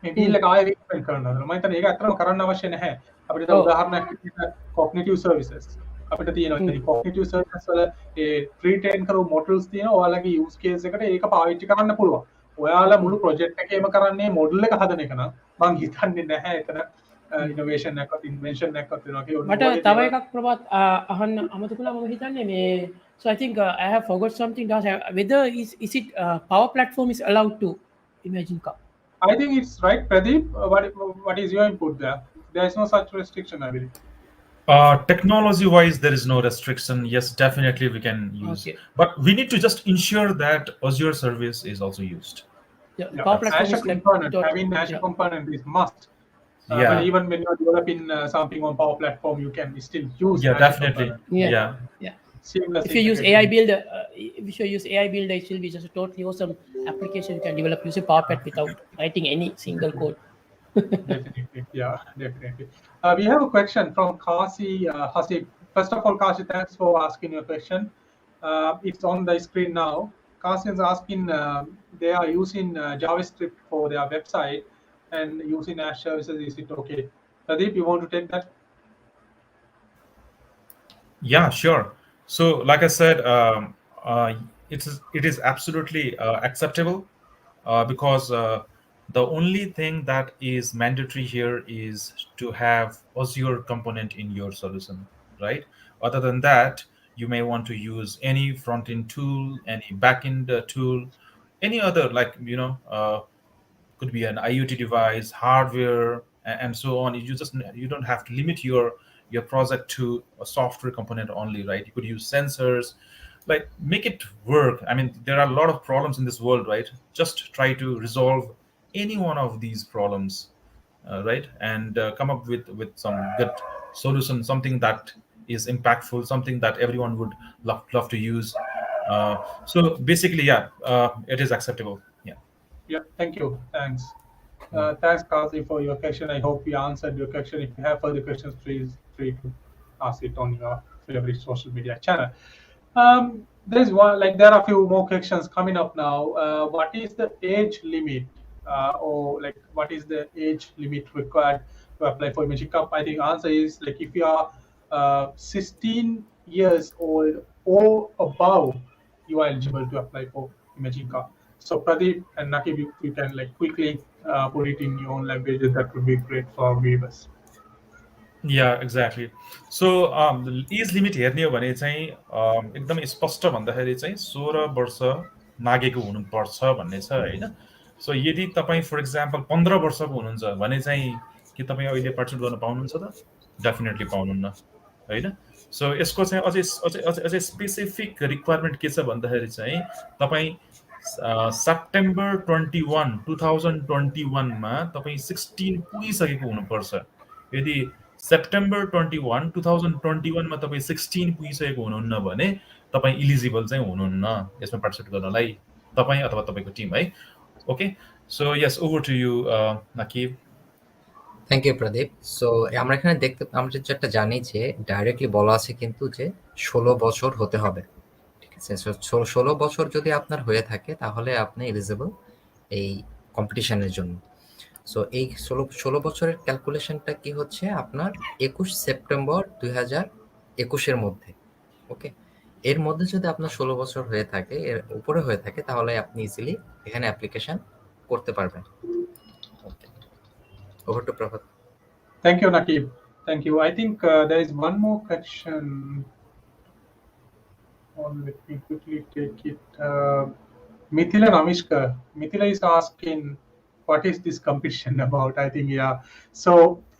මේ wheel එක ආයෙ reinvent කරන්න හදනවා. මම හිතන්නේ ඒක ඇත්තටම කරන්න අවශ්‍ය නැහැ. අපිට දැන් උදාහරණයක් විදිහට cognitive services අපිට තියෙනවා. ඉතින් cognitive services වල ඒ pre-train කරපු models තියෙනවා. ඔයාලගේ use case එකට ඒක පාවිච්චි කරන්න පුළුවන්. ඔයාලා මුළු project එකේම කරන්නේ model එක හදන එක නම් මම හිතන්නේ නැහැ එතන innovation nakot invention nakot But tawai kak probat ahan amatukula mo hitanya me. So I think I have forgot something. Does whether is it power platform is allowed to imagine ka? I think it's right, Pradeep. What is your input there? There is no such restriction, I believe. Technology-wise, there is no restriction. Yes, definitely we can use, Okay. but we need to just ensure that Azure service is also used. Yeah, Yeah, power platform Azure is like component, dot. having Azure Yeah. component is must. But Yeah, even when you're developing something on Power Platform, you can still use yeah, Azure definitely. component. Yeah. Yeah, Yeah. Seamless If you use AI integrating. builder, if you use AI builder, it will be just a totally awesome application you can develop using PowerPad without writing any single code. Definitely, yeah, definitely. We have a question from Kasi Hasib. First of all, Kasi, thanks for asking your question. It's on the screen now. Kasi is asking they are using JavaScript for their website and using Azure services. Is it okay? Pradeep, you want to take that? yeah, sure. So, like I said, it is absolutely acceptable because the only thing that is mandatory here is to have Azure component in your solution, right? Other than that, you may want to use any front-end tool, any back-end tool, any other, like could be an IoT device, hardware, and so on. You don't have to limit your project to a software component only, right? You could use sensors, like make it work. I mean, there are a lot of problems in this world, right? Just try to resolve any one of these problems, right? And come up with some good solution, something that is impactful, something that everyone would love to use. So basically, yeah, it is acceptable. Yeah. Yeah, thank you. Thanks. Thanks, Kazi, for your question. I hope we answered your question. If you have further questions, please free to ask it on your favorite social media channel. There's one like there are a few more questions coming up now. What is the age limit, or like what is the age limit required to apply for Imaging Cup? I think answer is like if you are 16 years old or above, you are eligible to apply for Imaging Cup. So Pradeep and Nakib, you can like quickly put it in your own languages. That would be great for our viewers. या exactly so age limit हेर्ने हो भने चाहिँ एकदमै स्पष्ट भन्दाखेरि चाहिँ 16 वर्ष नागेको हुनुपर्छ भन्ने छ होइन. सो यदि तपाईँ फर इक्जाम्पल 15 वर्षको हुनुहुन्छ भने चाहिँ के तपाईँ अहिले पार्टिसिपेट गर्न पाउनुहुन्छ त? डेफिनेटली पाउनुहुन्न होइन. सो यसको चाहिँ अझै अझै अझै अझै स्पेसिफिक रिक्वायरमेन्ट के छ भन्दाखेरि चाहिँ तपाईँ सेप्टेम्बर 21 2021मा तपाईँ 16 पुगिसकेको हुनुपर्छ. यदि सेप्टेम्बर 21 2021मा तपाईँ 16 पुगिसकेको हुनुहुन्न भने तपाईँ इलिजिबल चाहिँ हुनुहुन्न यसमा पार्टिसिपेट गर्नलाई, तपाईँ अथवा तपाईँको टिम है. Okay, so yes, over to you Nakib. Thank you Pradeep. So আমরা এখানে আমরা যেটা জানি যে ডাইরেক্টলি বলা আছে কিন্তু যে 16 বছর হতে হবে, ঠিক আছে? 16 বছর যদি আপনার হয়ে থাকে তাহলে আপনি এলিজিবল এই কম্পিটিশনের জন্য। সো এই 16 বছরের ক্যালকুলেশনটা কি হচ্ছে আপনার 21 সেপ্টেম্বর 2021-এর মধ্যে। ওকে, এর মধ্যে যদি আপনার 16 বছর হয়ে থাকে, এর উপরে হয়ে থাকে, তাহলে আপনি ইজিলি এখানে অ্যাপ্লিকেশন করতে পারবেন। Okay, over to Prabhat. Thank you, Nakib. Thank you. I think there is one more question. Let me quickly take it. Mithila Ramishka. Mithila is asking, what is this competition about? I think, yeah. So,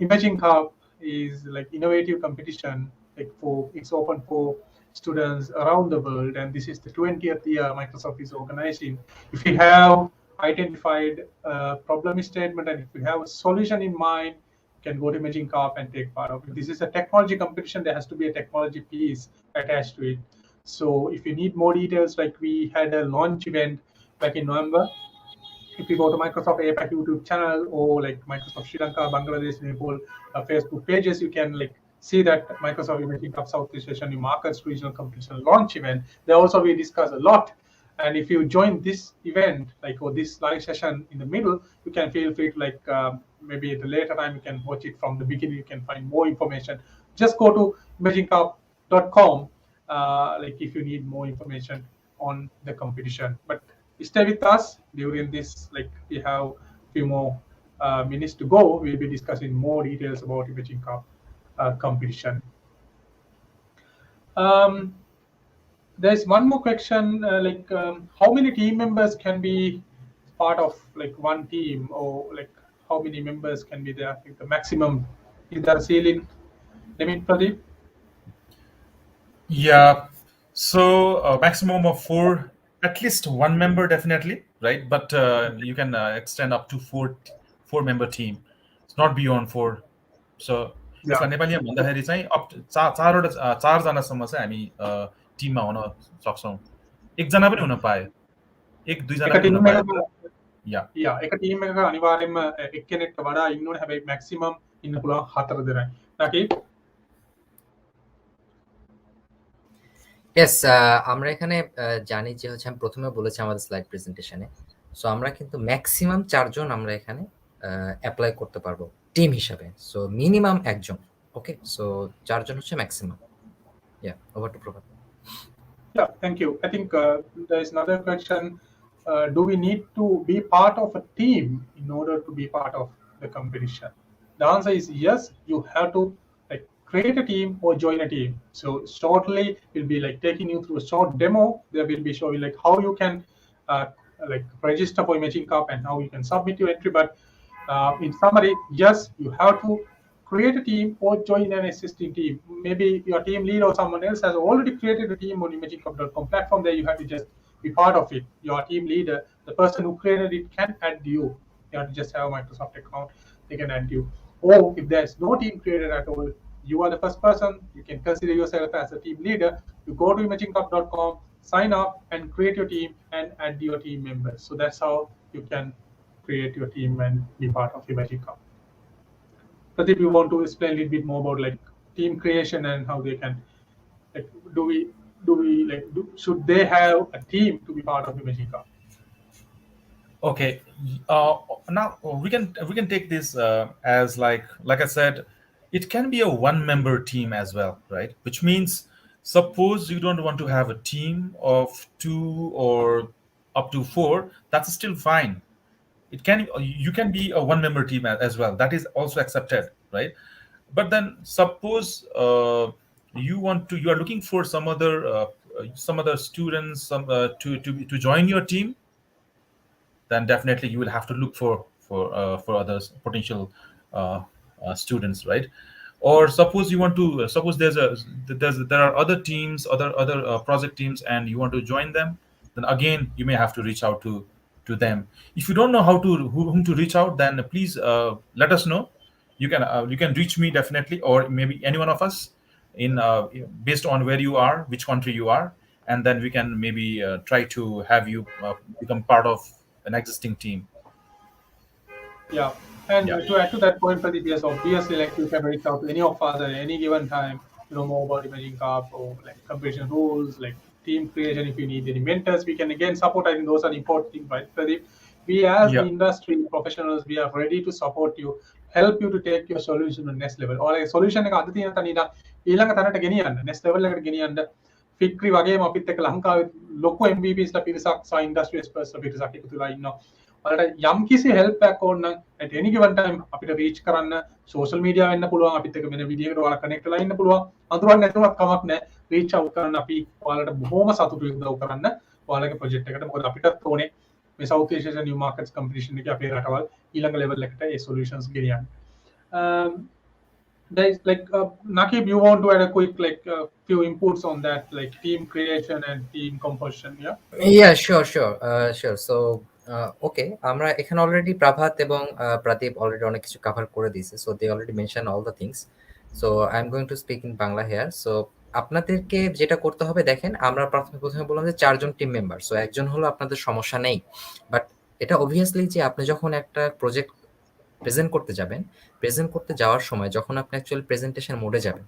Imaging Hub is like innovative competition. Like it's open for students around the world, and this is the 20th year Microsoft is organizing. If you have identified a problem statement and if you have a solution in mind, you can go to Imaging Cup and take part of it. This is a technology competition. There has to be a technology piece attached to it. So if you need more details, like we had a launch event back in November. If you go to Microsoft APAC YouTube channel or like Microsoft Sri Lanka, Bangladesh, Nepal Facebook pages, you can like see that Microsoft Imaging Cup Southeast Asian New Markets Regional Competition launch event. There also we discuss a lot. And if you join this event, like or this live session in the middle, you can feel free to like maybe at a later time you can watch it from the beginning. You can find more information. Just go to imagingcup.com. Like if you need more information on the competition. But stay with us during this. Like we have a few more minutes to go, we'll be discussing more details about Imaging Cup competition. There's one more question, how many team members can be part of like one team, or like how many members can be there? I think the maximum, is there a ceiling limit, Pradeep? Yeah. So maximum of four, at least one member definitely, right? But you can extend up to four member team. It's not beyond four. So Yeah. यसलाई नेपालीमा भन्दाखेरि चाहिँ चारजनासम्म चाहिँ हामी टिममा हुन सक्छौँ. एकजना पनि हुन पाए, एक दुईजना එක पनि हुन ටීම් पाए. එකක Yeah. එක ටීම් එකක අනිවාර්යයෙන්ම එක්කෙනෙක්ට වඩා ඉන්න ඕනේ. හැබැයි මැක්සිමම් ඉන්න පුළුවන් 4 දෙනයි. নাকি? ইয়েস, আমরা এখানে জানি যে হচ্ছে আমি প্রথমে বলেছি আমাদের স্লাইড প্রেজেন্টেশনে, সো আমরা কিন্তু ম্যাক্সিমাম 4 জন আমরা এখানে অ্যাপ্লাই করতে পারবো টিম হিসাবে। সো মিনিমাম একজন, ওকে? সো 4 জন হচ্ছে maximum. Yeah, over to Prabhat. Yeah, thank you. I think there is another question. Do we need to be part of a team in order to be part of the competition? The answer is yes. You have to like create a team or join a team. So shortly, we'll be like taking you through a short demo. There will be showing like how you can like register for Imaging Cup and how you can submit your entry. But in summary, yes, you have to create a team or join an existing team. Maybe your team lead or someone else has already created a team on imagingcup.com platform. There you have to just be part of it. Your team leader, the person who created it, can add you. You have to just have a Microsoft account, they can add you. Or if there's no team created at all, you are the first person, you can consider yourself as a team leader. You go to imagingcup.com, sign up and create your team and add your team members. So that's how you can create your team and be part of Imaging Cup. Pradeep, you want to explain a little bit more about like team creation and how they can like should they have a team to be part of Imaging Cup? Okay. Now we can take this as like I said, it can be a one-member team as well, right? Which means suppose you don't want to have a team of 2 or up to 4, that's still fine. You can be a one-member team as well. That is also accepted, right? But then suppose you are looking for some other students to join your team, then definitely you will have to look for others potential students, right? Or suppose you want to suppose there are other teams, other project teams, and you want to join them, then again you may have to reach out to them. If you don't know whom to reach out, then please let us know. You can reach me definitely, or maybe any one of us in based on where you are, which country you are, and then we can maybe try to have you become part of an existing team. Yeah. And Yeah. to add to that point, Pradeep, yes, obviously, like you can reach out to any of us at any given time, more about Imaging Cup or like competition rules, like team creation. If you need any mentors, we can again support. I think those are important things, right, Pradeep? We as the Yeah. industry professionals, we are ready to support you, help you to take your solution to the next level. Or like solution එක අද තියෙන තැන ඉඳන් ඊළඟ තැනට ගෙනියන්න, next level එකට ගෙනියන්න. ෆික්‍රි වගේම අපිත් එක්ක ලංකාවේ ලොකු MVPs ලා පිරිසක් සහ industry experts ලා පිරිසක් එකතු වෙලා ඉන්නවා. ඔයාලට යම් කිසි help එකක් ඕන නම් at any given time අපිට reach කරන්න social media වෙන්න පුළුවන්. අපිත් එක්ක වෙන video එකට ඔයාලා connect වෙලා ඉන්න පුළුවන්. අඳුරන්න නැතුවත් කමක් නැහැ. reach out කරන්න අපි ඔයාලට බොහොම සතුටුයි උදව් කරන්න ඔයාලගේ project එකට. මොකද අපිටත් ඕනේ මේ South Asia new markets competition එකේ අපේ රටවල් ඊළඟ level එකට ඒ solutions ගෙනියන්න. There is like Nakib, you want to add a quick few inputs on that, like team creation and team composition? Yeah, sure. So okay, আমরা এখানে already প্রভাত এবং প্রদীপ already অনেক কিছু কভার করে দিয়েছে, so they already mention all the things. So I am going to speak in Bangla here. So আপনাদেরকে যেটা করতে হবে, দেখেন আমরা প্রথমে বললাম যে 4 জন টিম মেম্বার, সো একজন হলো আপনাদের সমস্যা নেই, বাট এটা অবভিয়াসলি যে আপনি যখন একটা প্রজেক্ট প্রেজেন্ট করতে যাওয়ার সময় যখন আপনি অ্যাকচুয়ালি প্রেজেন্টেশন মোডে যাবেন,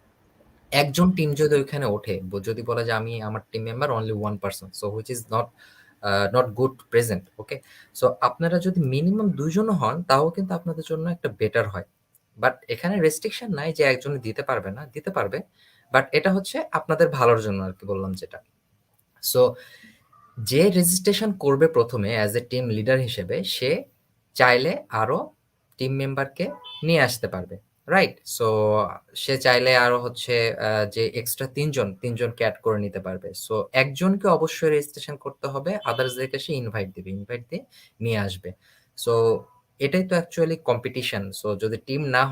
একজন টিম যদি ওইখানে ওঠে, যদি বলে যে আমি আমার team member only 1 person, so which is not good present, okay? So আপনারা যদি মিনিমাম 2 জন হন, তাও কিন্তু আপনাদের জন্য একটা বেটার হয়। বাট এখানে রেস্ট্রিকশন নাই যে একজনই দিতে পারবে না, দিতে পারবে, বাট এটা হচ্ছে আপনাদের ভালোর জন্য আর কি বললাম যেটা। সো যে রেজিস্ট্রেশন করবে প্রথমে অ্যাজ এ টিম লিডার হিসেবে, সে চাইলে আরো টিম মেম্বারকে নিয়ে আসতে পারবে, রাইট? সো সে চাইলে আরো হচ্ছে যে এক্সট্রা তিনজনকে অ্যাড করে নিতে পারবে। সো একজনকে অবশ্যই রেজিস্ট্রেশন করতে হবে, আদার্সদেরকে সে ইনভাইট দিয়ে নিয়ে আসবে। সো এটাই তো অ্যাকচুয়ালি কম্পিটিশন। সো যদি টিম না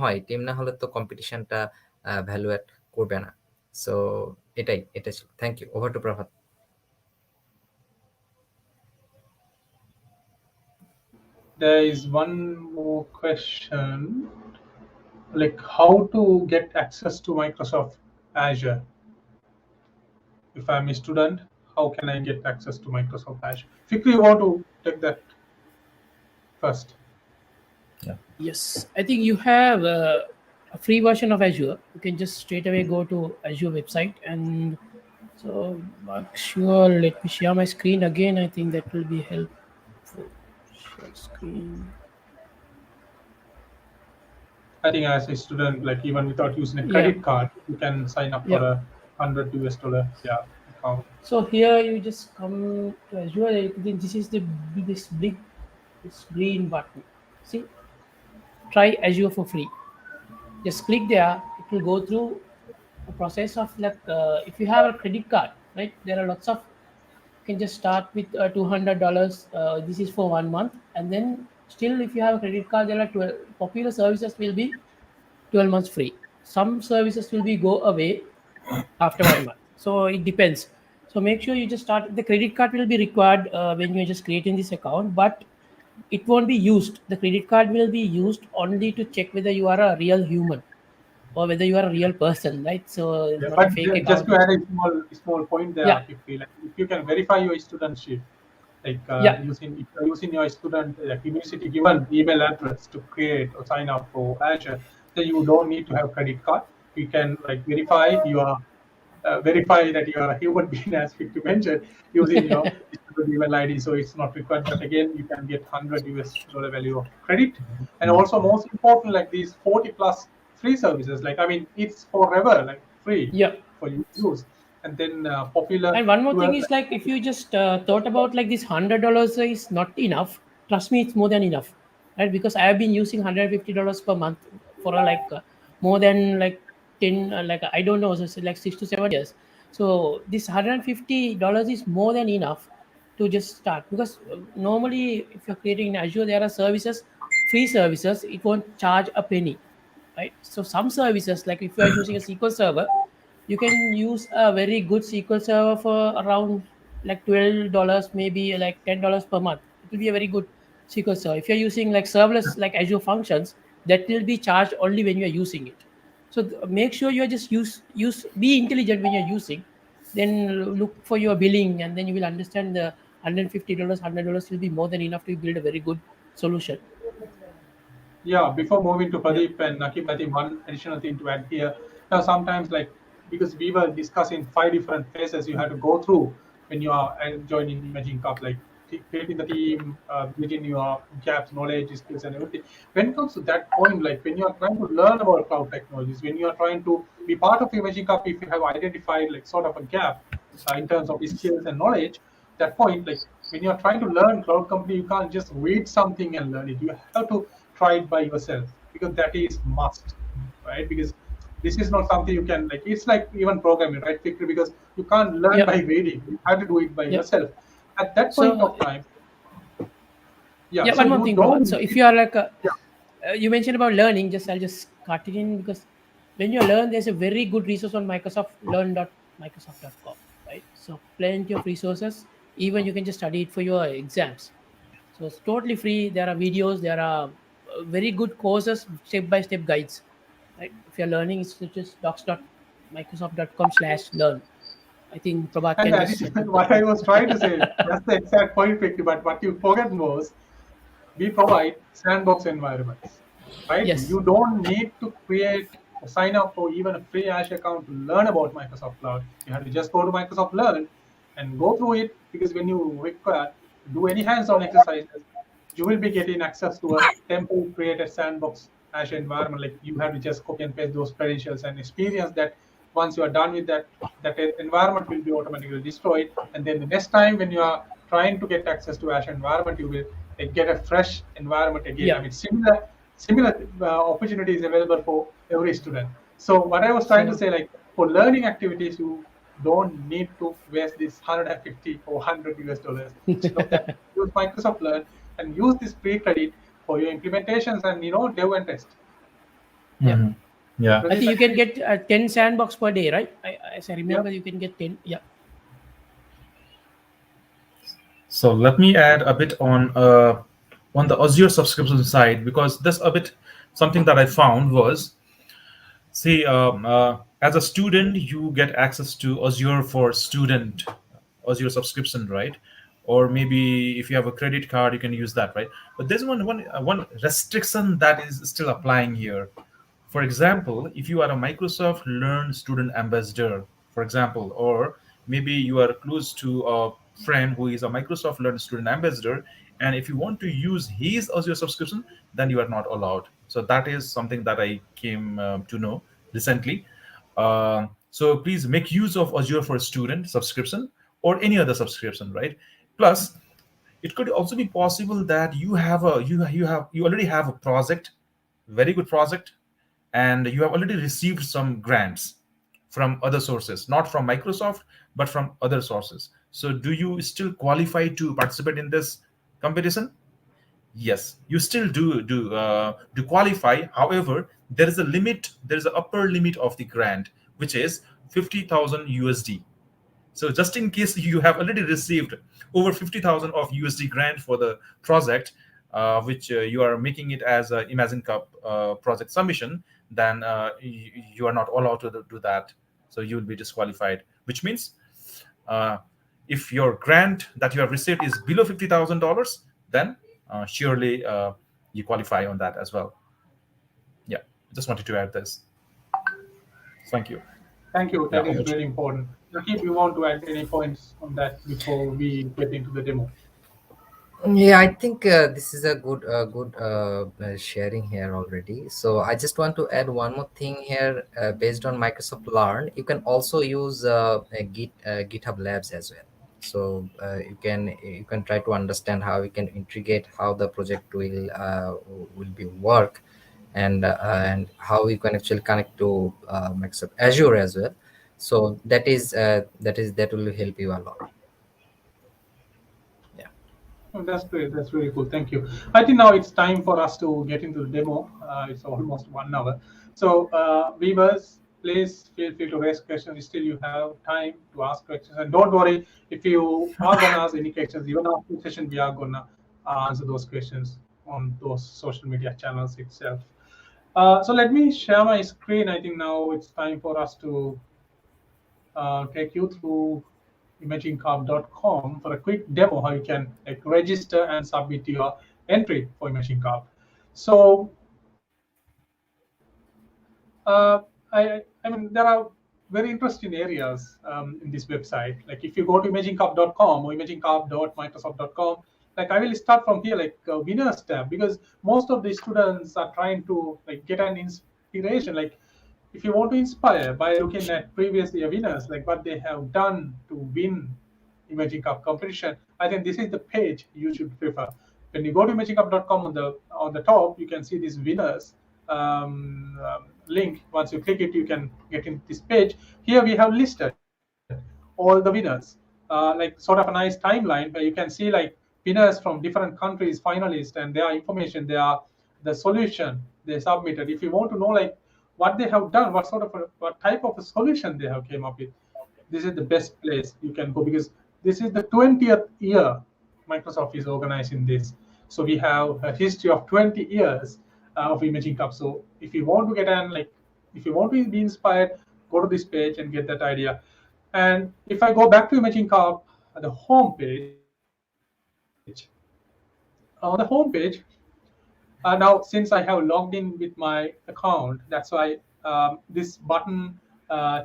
হলে তো কম্পিটিশনটা ভ্যালুয়েট করবে না। সো এটাই ছিল। Thank you. Over to Prabhat. There is one more question, like how to get access to Microsoft Azure. If I'm a student, how can I get access to Microsoft Azure? Fikri, you want to take that first? Yes, I think you have a free version of Azure. You can just straight away go to Azure website, and so make sure, let me share my screen again. I think that will be helpful. Share screen. I think as a student, like even without using a Yeah. credit card, you can sign up for Yeah. a $100 account. So here you just come to Azure. I think this is this green button. See, try Azure for free. Just click there. It will go through a process of like if you have a credit card, right? There are lots of. You can just start with $200. This is for 1 month, and then still, if you have a credit card, there are 12 popular services will be 12 months free. Some services will be go away after 1 month. So it depends. So make sure you just start. The credit card will be required when you're just creating this account, but it won't be used. The credit card will be used only to check whether you are a real human or whether you are a real person, right? So it's Yeah, not a but fake just account. to add a small point there, Yeah, if you can verify your studentship, like yeah, if you're using your student university given email address to create or sign up for Azure, then you don't need to have credit card. You can like verify that you are a human being, as Victor mentioned, using your student email ID. So it's not required. But again, you can get $100 value of credit, and also most important, like these 40 plus free services. Like I mean, it's forever like free yeah. for you to use. And then popular And one more thing 12. is like if you just thought about like this $100 is not enough. Trust me, it's more than enough, right? Because I have been using $150 per month for more than like 10, like I don't know, so it's like 6 to 7 years. So this $150 is more than enough to just start because normally if you're creating in Azure, there are services, free services. It won't charge a penny, right? So some services, like if you are using a SQL server, you can use a very good SQL server for around like $12, maybe like $10 per month. It will be a very good SQL server. If you're using like serverless like Azure functions, that will be charged only when you're using it. So make sure you're just use be intelligent when you're using. Then look for your billing, and then you will understand the $150, $100 will be more than enough to build a very good solution. Yeah, before moving to Yeah. Pradeep and Nakib, I think one additional thing to add here. Now, sometimes, like, because we were discussing 5 different phases you had to go through when you are joining Imaging Cup, like creating the team, building your gaps, knowledge, skills, and everything. When it comes to that point, like when you are trying to learn about cloud technologies, when you are trying to be part of Imaging Cup, if you have identified like sort of a gap in terms of skills and knowledge, that point, like when you're trying to learn cloud company, you can't just read something and learn it. You have to try it by yourself because that is must, right? Because this is not something you can like. It's like even programming, right? Because you can't learn Yeah. by reading. You have to do it by Yeah. yourself. At that point So of time, yeah. yeah, So one more you thing, Prabhat. don't So if need, you are like yeah. you mentioned about learning, just I'll just cut it in because when you learn, there's a very good resource on Microsoft learn.microsoft.com, right? So plenty of resources. Even you can just study it for your exams. So it's totally free. There are videos. There are very good courses, step by step guides, right? If you're learning, it's just docs.microsoft.com/learn. I think Prabhat And can just addition, put the what I link. was trying to say, that's the exact point, Vicky, but what you forget was we provide sandbox environments, right? Yes. You don't need to create or sign up for even a free Azure account to learn about Microsoft Cloud. You have to just go to Microsoft Learn and go through it because when you require do any hands-on exercises, you will be getting access to a template created sandbox Azure environment. Like you have to just copy and paste those credentials and experience that. Once you are done with that, that environment will be automatically destroyed. And then the next time when you are trying to get access to Azure environment, you will get a fresh environment again. Yeah. I mean, similar similar opportunity is available for every student. So what I was trying to So say, like for learning activities, you don't need to waste this 150 or 100 US dollars. Instead of that, use Microsoft Learn and use this free credit for your implementations and dev and test. yeah, Mhm. Yeah. I Pradeep, think you can anything? get 10 sandbox per day, right? As I Yep. remember, you can get 10. Yeah. So let me add a bit on the Azure subscription side, because this a bit something that I found was, see, as a student, you get access to Azure for student, Azure subscription, right? Or maybe if you have a credit card, you can use that, right? But there's one restriction that is still applying here. For example, if you are a Microsoft Learn student ambassador, for example, or maybe you are close to a friend who is a Microsoft Learn student ambassador, and if you want to use his Azure subscription, then you are not allowed. So that is something that I came to know recently. So please make use of Azure for Student subscription or any other subscription, right? Plus, it could also be possible that you already have a project, very good project, and you have already received some grants from other sources, not from Microsoft, but from other sources. So do you still qualify to participate in this competition? Yes, you still do qualify. However, there is a limit, there is an upper limit of the grant, which is 50,000 USD. So just in case you have already received over 50,000 of USD grant for the project, which you are making it as a Imagine Cup project submission, then you are not allowed to do that. So you will be disqualified, which means uh, if your grant that you have received is below $50,000, then surely you qualify on that as well. Yeah, just wanted to add this. Thank you. Thank you. Yeah, That is over to very important. Rakib, you want to add any points on that before we get into the demo? Yeah, I think this is a good sharing here already. So I just want to add one more thing here. Based on Microsoft Learn, you can also use GitHub Labs as well. So you can try to understand how you can integrate how the project will be work, and how you can actually connect to Microsoft Azure as well. So that will help you a lot. Yeah. Oh, that's great. That's really cool. Thank you. I think now it's time for us to get into the demo. It's almost 1 hour. So, viewers, please feel free to raise questions. Still, you have time to ask questions. And don't worry, if you are going to ask any questions, even after the session, we are going to answer those questions on those social media channels itself. So, let me share my screen. I think now it's time for us to take you through imagingcarb.com for a quick demo how you can like register and submit your entry for imagingcarb. So I mean there are very interesting areas in this website. Like if you go to imagingcarb.com or imagingcarb.microsoft.com, like I will start from here, like winners tab, because most of the students are trying to like get an inspiration. Like if you want to inspire by looking at previous year winners, like what they have done to win Imaging Cup competition, I think this is the page you should prefer. When you go to imagingcup.com, on the top, you can see these winners link. Once you click it, you can get in this page. Here we have listed all the winners, like sort of a nice timeline where you can see like winners from different countries, finalists, and their information. They are the solution they submitted. If you want to know like what they have done, what type of a solution they have came up with, this is the best place you can go, because this is the 20th year Microsoft is organizing this. So we have a history of 20 years of Imaging Cup. So if you want to get an like, if you want to be inspired, go to this page and get that idea. And if I go back to Imaging Cup, the home page, on the home page, now since I have logged in with my account, that's why this button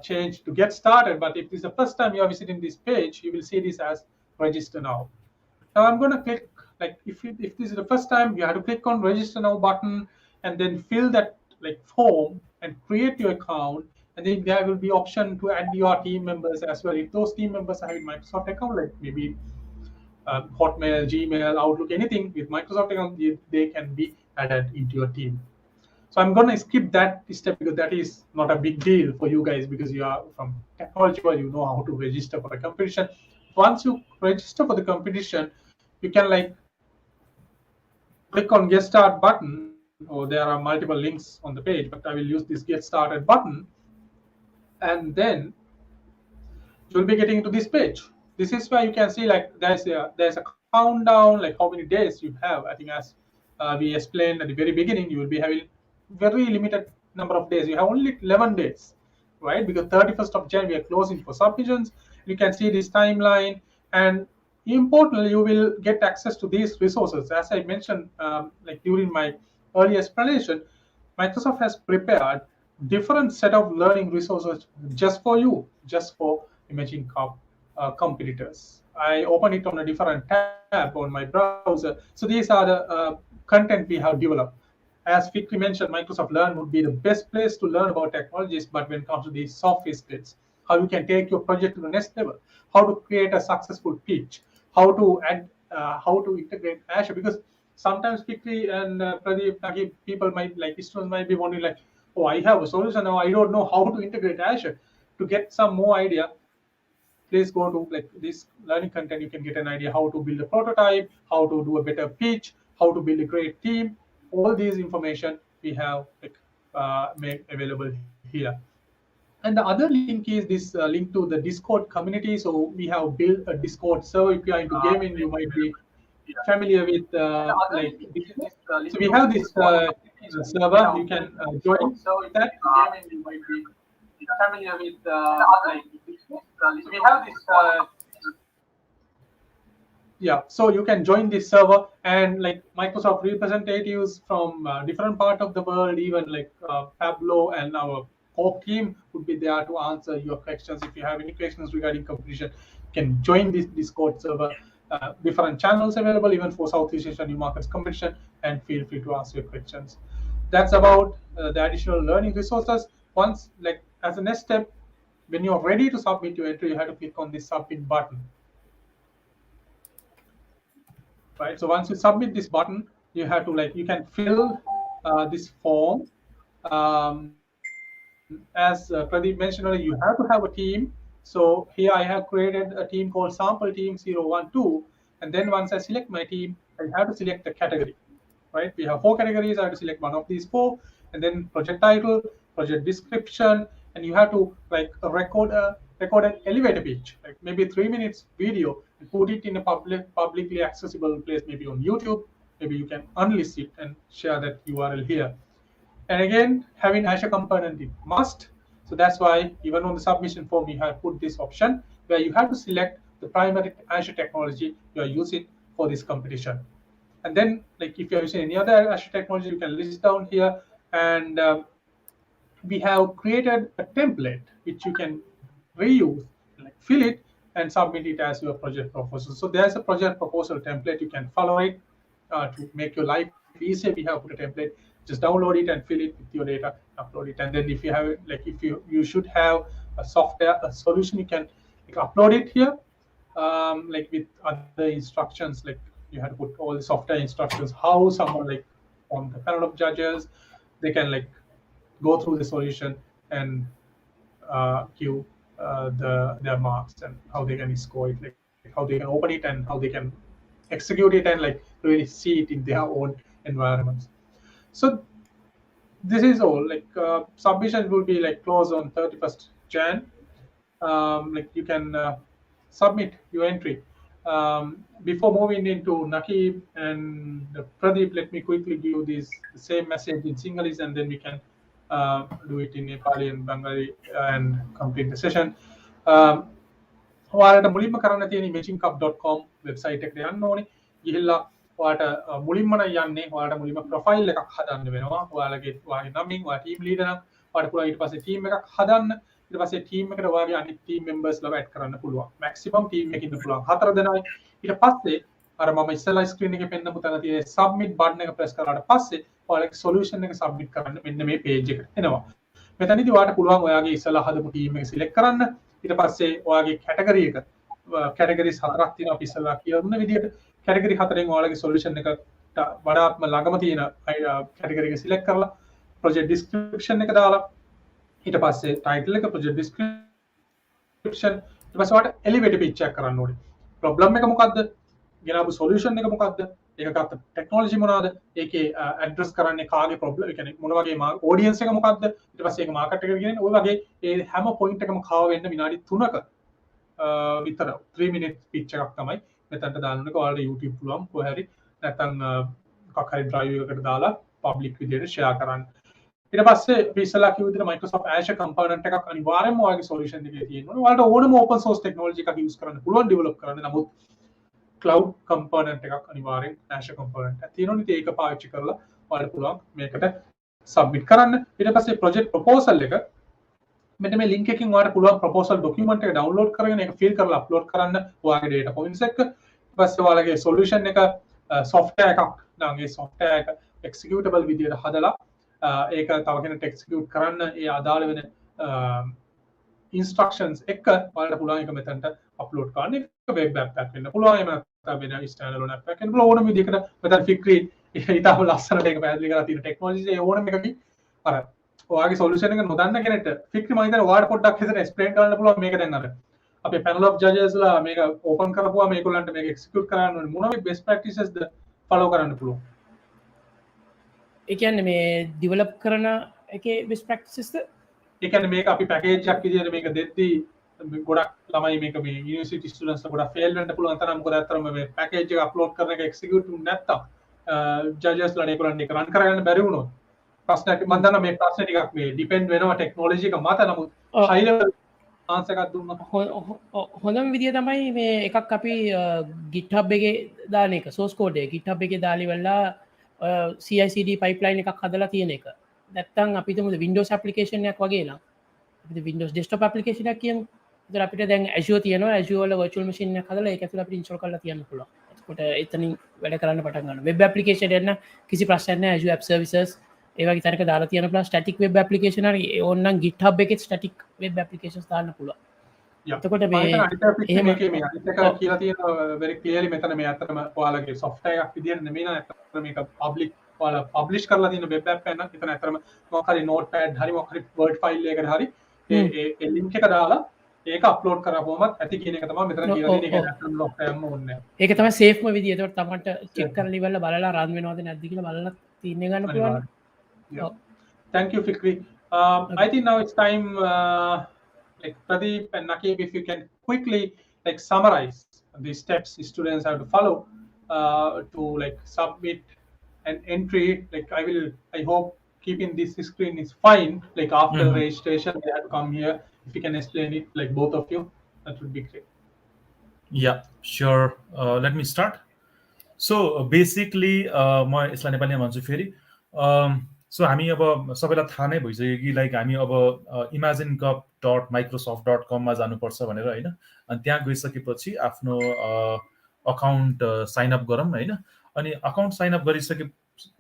changed to get started. But if this is the first time you are visiting this page, you will see this as register now. Now I'm going to click, like if this is the first time, you have to click on register now button and then fill that like form and create your account. And then there will be option to add your team members as well. If those team members have a Microsoft account, like maybe Hotmail, Gmail, Outlook, anything with Microsoft account, they can be added into your team. So I'm going to skip that step because that is not a big deal for you guys because you are from technology world, you know how to register for a competition. Once you register for the competition, you can like click on get start button, or there are multiple links on the page, but I will use this get started button, and then you'll be getting into this page. This is where you can see like there's a countdown, like how many days you have. I think as we explained at the very beginning, you will be having very limited number of days. You have only 11 days, right? Because 31st of January we are closing for submissions. You can see this timeline, and importantly, you will get access to these resources. As I mentioned, like during my earlier explanation, Microsoft has prepared different set of learning resources just for you, just for emerging competitors. I open it on a different tab on my browser. So these are the content we have developed. As Fikri mentioned, Microsoft Learn would be the best place to learn about technologies, but when it comes to these soft skills, how you can take your project to the next level, how to create a successful pitch, how to add, how to integrate Azure. Because sometimes Fikri and Pradeep, people might like students might be wondering like, oh, I have a solution now, I don't know how to integrate Azure. To get some more idea, please go to like this learning content. You can get an idea how to build a prototype, how to do a better pitch, how to build a great team. All these information we have like made available here. And the other link is this link to the Discord community. So we have built a Discord server. If you are into gaming, you might be familiar with like this. So we have this server. You can join that. You might be familiar with like this. So we have this. Yeah, so you can join this server, and like Microsoft representatives from different part of the world, even like Pablo and our core team would be there to answer your questions. If you have any questions regarding competition, you can join this Discord server. Different channels available even for Southeast Asian New Markets competition, and feel free to ask your questions. That's about the additional learning resources. Once, like as a next step, when you're ready to submit your entry, you have to click on this submit button. Right. So once you submit this button, you have to like you can fill this form. As Pradeep mentioned earlier, you have to have a team. So here I have created a team called sample team 012, and then once I select my team, I have to select the category. Right. We have 4 categories. I have to select one of these 4, and then project title, project description, and you have to like record an elevator pitch, like maybe 3 minutes video, and put it in a publicly accessible place, maybe on YouTube. Maybe you can unlist it and share that URL here. And again, having Azure component is must. So that's why even on the submission form, we have put this option where you have to select the primary Azure technology you are using for this competition. And then, like if you're using any other Azure technology, you can list down here. And we have created a template which you can reuse, like fill it and submit it as your project proposal. So there's a project proposal template. You can follow it to make your life easier. We have put a template. Just download it and fill it with your data, upload it. And then if you have, like if you should have a software, a solution, you can like, upload it here, like with other instructions, like you have to put all the software instructions, how someone like on the panel of judges, they can like go through the solution and give their marks and how they can score it, like how they can open it and how they can execute it and like really see it in their own environments. So this is all. Like submission will be like closed on 31st Jan. Like you can submit your entry. Before moving into Nakib and Pradeep, let me quickly give this the same message in Sinhalese, and then we can do it in Nepali and Bengali and complete the session. ඔයාලට මුලින්ම කරන්න තියෙන imagingcup.com website එකට යන්න ඕනේ. ගිහිල්ලා ඔයාලට මුලින්ම යන්නේ ඔයාලට මුලින්ම ප්‍රොෆයිල් එකක් හදන්න වෙනවා. ඔයාලගේ නමින් ඔයා ටීම් ලීඩර් නම් ඔයාලට පුළුවන් ඊට පස්සේ ටීම් එකක් හදන්න. ඊට පස්සේ ටීම් එකට ඔයාගේ අනිත් ටීම් මෙම්බර්ස්ලව ඇඩ් කරන්න පුළුවන්. මැක්සිමම් ටීම් එකකින් ඉන්න පුළුවන් 4 දෙනායි. ඊට පස්සේ අර මම ඉස්සෙල්ලා ස්ක්‍රීන් එකේ පෙන්නපු තැන තියෙන සබ්මිට් බටන් එක ප්‍රෙස් කරාට පස්සේ ඔයාලගේ සොලියුෂන් එක සබ්මිට් කරන්න මෙන්න මේ පේජ් එකට එනවා. මෙතනදී ඔයාලට පුළුවන් ඔයාගේ ඉස්සෙල්ලා හදපු ටීම් එක සිලෙක්ට් කරන්න. ඊට පස්සේ ඔයාගේ කැටගරි එක කැටගරිස් 4ක් තියෙනවා අපි ඉස්සෙල්ලා කියලා දුන්න විදිහට කැටගරි 4ෙන් ඔයාලගේ සොලියුෂන් එකට වඩාත්ම ළඟම තියෙන කැටගරි එක සිලෙක්ට් කරලා project description එක දාලා ඊට පස්සේ title එක project description ඊට පස්සේ වාට elevator pitch එකක් කරන්න ඕනේ. problem එක මොකද්ද? ගෙනාවු solution එක මොකද්ද? ඒක ගත්ත technology මොනවාද? ඒකේ address කරන්නේ කාගේ problem? ඒ කියන්නේ මොන වගේ audience එක මොකද්ද? ඊට පස්සේ ඒක market එකට ගෙනියන්නේ ඔය වගේ ඒ හැම point එකම කව වෙන්න විනාඩි 3ක විතර 3 minutes pitch එකක් තමයි මෙතනට දාන්න ඕනේ. ඔයාලට YouTube පුළුවන් කොහේ හරි නැත්නම් මොකක් හරි drive එකකට දාලා public විදියට share කරන්න. ඊට පස්සේ අපි ඉස්සලා කිව්ව විදිහට Microsoft Azure component එකක් අනිවාර්යයෙන්ම ඔයාගේ solution එකේ තියෙන්න ඕනේ. ඔයාලට ඕනම open source technology එකක් use කරන්න පුළුවන් develop කරන්න. නමුත් cloud component එකක් අනිවාර්යෙන් Azure component එකක් තියෙනවා. ඉතින් ඒක පාවිච්චි කරලා ඔයාලට පුළුවන් මේකට submit කරන්න. ඊට පස්සේ project proposal එක මෙන්න මේ link එකකින් ඔයාලට පුළුවන් proposal document එක download කරගෙන ඒක fill කරලා upload කරන්න ඔයාගේ data points එක. ඊට පස්සේ ඔයාලගේ solution එක software එකක් නම් ඒ software එක executable විදියට හදලා ඒක තව කෙනෙක්ට execute කරන්න ඒ අදාළ වෙන instructions එක ඔයාලට පුළුවන් එක මෙතනට upload කරන්න. ඒක web app එකක් වෙන්න පුළුවන්. එහෙම නැත්නම් වෙන standalone app එකක් වෙන්න පුළුවන්. ඕනම විදිහකට මෙතන Fikri ඊටම ලස්සනට ඒක පැහැදිලි කරලා තියෙන technology ඒ ඕනම එකකින් අර ඔයාගේ solution එක නොදන්න කෙනෙක්ට Fikri මම හිතන්නේ ඔයාලට පොඩ්ඩක් හිතන explain කරන්න පුළුවන් මේක දැන් අර අපේ panel of judges ලා මේක open කරපුවා මේගොල්ලන්ට මේක execute කරන්න ඕනේ මොන best practices ද follow කරන්න පුළුවන්. ඒ කියන්නේ මේ develop කරන එකේ best practices ද ඒ කියන්නේ මේක අපි package එකක් විදියට මේක දෙද්දී ගොඩක් ළමයි මේක මේ university students ලා ගොඩක් fail වෙන්න පුළුවන් තරම් මොකද අතරම මේ package එක upload කරන එක execute වුනේ නැත්තම් judges ලා ඒගොල්ලන් ඒක run කරගන්න බැරි වුණොත් ප්‍රශ්නයක් මම දන්නවා මේ ප්‍රශ්නේ ටිකක් මේ depend වෙනවා technology එක මත නමුත් high level answer එකක් දුන්නොත් හොඳම විදිය තමයි මේ එකක් අපි GitHub එකේ දාන එක source code එක GitHub එකේ දාලා ඉවරලා CI/CD pipeline එකක් හදලා තියෙන එක. නැත්තම් අපි හිතමු Windows application එකක් වගේ නම් අපිට Windows desktop application එකක් කියමු. ඒතර අපිට දැන් Azure තියෙනවා. Azure වල virtual machine එකක් හදලා ඒක ඇතුළේ අපිට install කරලා තියන්න පුළුවන්. එතකොට එතනින් වැඩ කරන්න පටන් ගන්නවා. web application එක නම් කිසි ප්‍රශ්නයක් නැහැ. Azure app services ඒ වගේ තැනක දාලා තියෙන පුළුවන්. static web application හරි ඕනනම් GitHub එකේ static web applications දාන්න පුළුවන්. එතකොට මේ එහෙම මේකේ මේ අනිත් එක කියලා තියෙනවා very clearly මෙතන මේ අතරම ඔයාලගේ software එකක් විදියට නෙමෙයි නේද අතන මේක public ඔයාලා publish කරලා තියෙන web app එකක් නම් එතන අතරම මොකක් හරි notepad හරි මොකක් හරි word file එකකට හරි ඒ link එක දාලා ඒක අප්ලෝඩ් කරපුවමත් ඇති කියන එක තමයි මෙතන කියලා තියෙන එක නැත්නම් lock එකක්ම ඕනේ නැහැ. ඒක තමයි සේෆ්ම විදිය. ඒකට තමන්ට චෙක් කරලා ඉවරලා බලලා රන් වෙනවද නැද්ද කියලා බලලා තීරණය ගන්න පුළුවන්. Yeah. Thank you, Fikri. I think now it's time, like Pradeep and Nakib, if you can quickly like summarize the steps students have to follow to like submit an entry. Like I hope keeping this screen is fine. Like after registration, they have to come here. If you can explain it, like both of you, that would be great. Yeah, sure. Let me start. So basically, म यसलाई नेपालीमा भन्छु फेरि. सो हामी अब सबैलाई थाहा नै भइसक्यो कि लाइक हामी अब imaginecup.microsoft.com मा जानुपर्छ भनेर हैन. अनि त्यहाँ गइसकेपछि आफ्नो अकाउन्ट साइन अप गरौँ हैन. अनि अकाउन्ट साइन अप गरिसके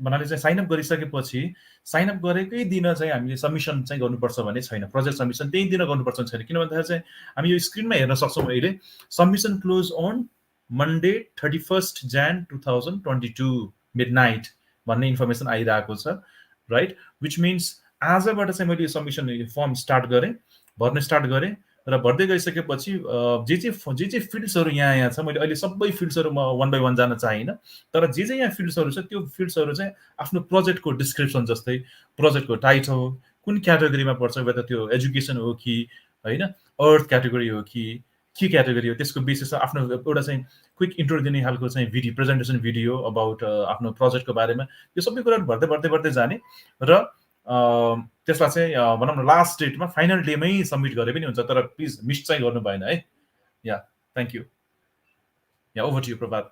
भन्नाले चाहिँ साइन अप गरिसकेपछि साइन अप गरेकै दिन चाहिँ हामीले सबमिसन चाहिँ गर्नुपर्छ भन्ने छैन. प्रोजेक्ट सबमिसन त्यही दिन गर्नुपर्छ छैन. किन भन्दाखेरि चाहिँ हामी यो स्क्रिनमा हेर्न सक्छौँ अहिले सबमिसन क्लोज अन Monday 31st Jan 2022 midnight भन्ने इन्फर्मेसन आइरहेको छ. राइट विच मिन्स आजबाट चाहिँ मैले यो सबमिसन फर्म स्टार्ट गरेँ भर्न स्टार्ट गरेँ र भर्दै गइसकेपछि जे जे फिल्ड्सहरू यहाँ छ मैले अहिले सबै फिल्ड्सहरू म वन बाई वन जान चाहिनँ तर जे यहाँ फिल्ड्सहरू छ त्यो फिल्ड्सहरू चाहिँ आफ्नो प्रोजेक्टको डिस्क्रिप्सन जस्तै प्रोजेक्टको टाइटल कुन क्याटेगोरीमा पर्छ वेदर त्यो एजुकेसन हो कि होइन अर्थ क्याटेगोरी हो कि के क्याटेगोरी हो त्यसको बेसिसमा आफ्नो एउटा चाहिँ क्विक इन्ट्रो दिने खालको चाहिँ भिडियो प्रेजेन्टेसन भिडियो अबाउट आफ्नो प्रोजेक्टको बारेमा यो सबै कुराहरू भर्दै जाने र त्यसलाई चाहिँ भनौँ न लास्ट डेटमा फाइनल डेमै सबमिट गरे पनि हुन्छ तर प्लिज मिस चाहिँ गर्नु भएन है. Yeah thank you. Yeah over to you Prabhat.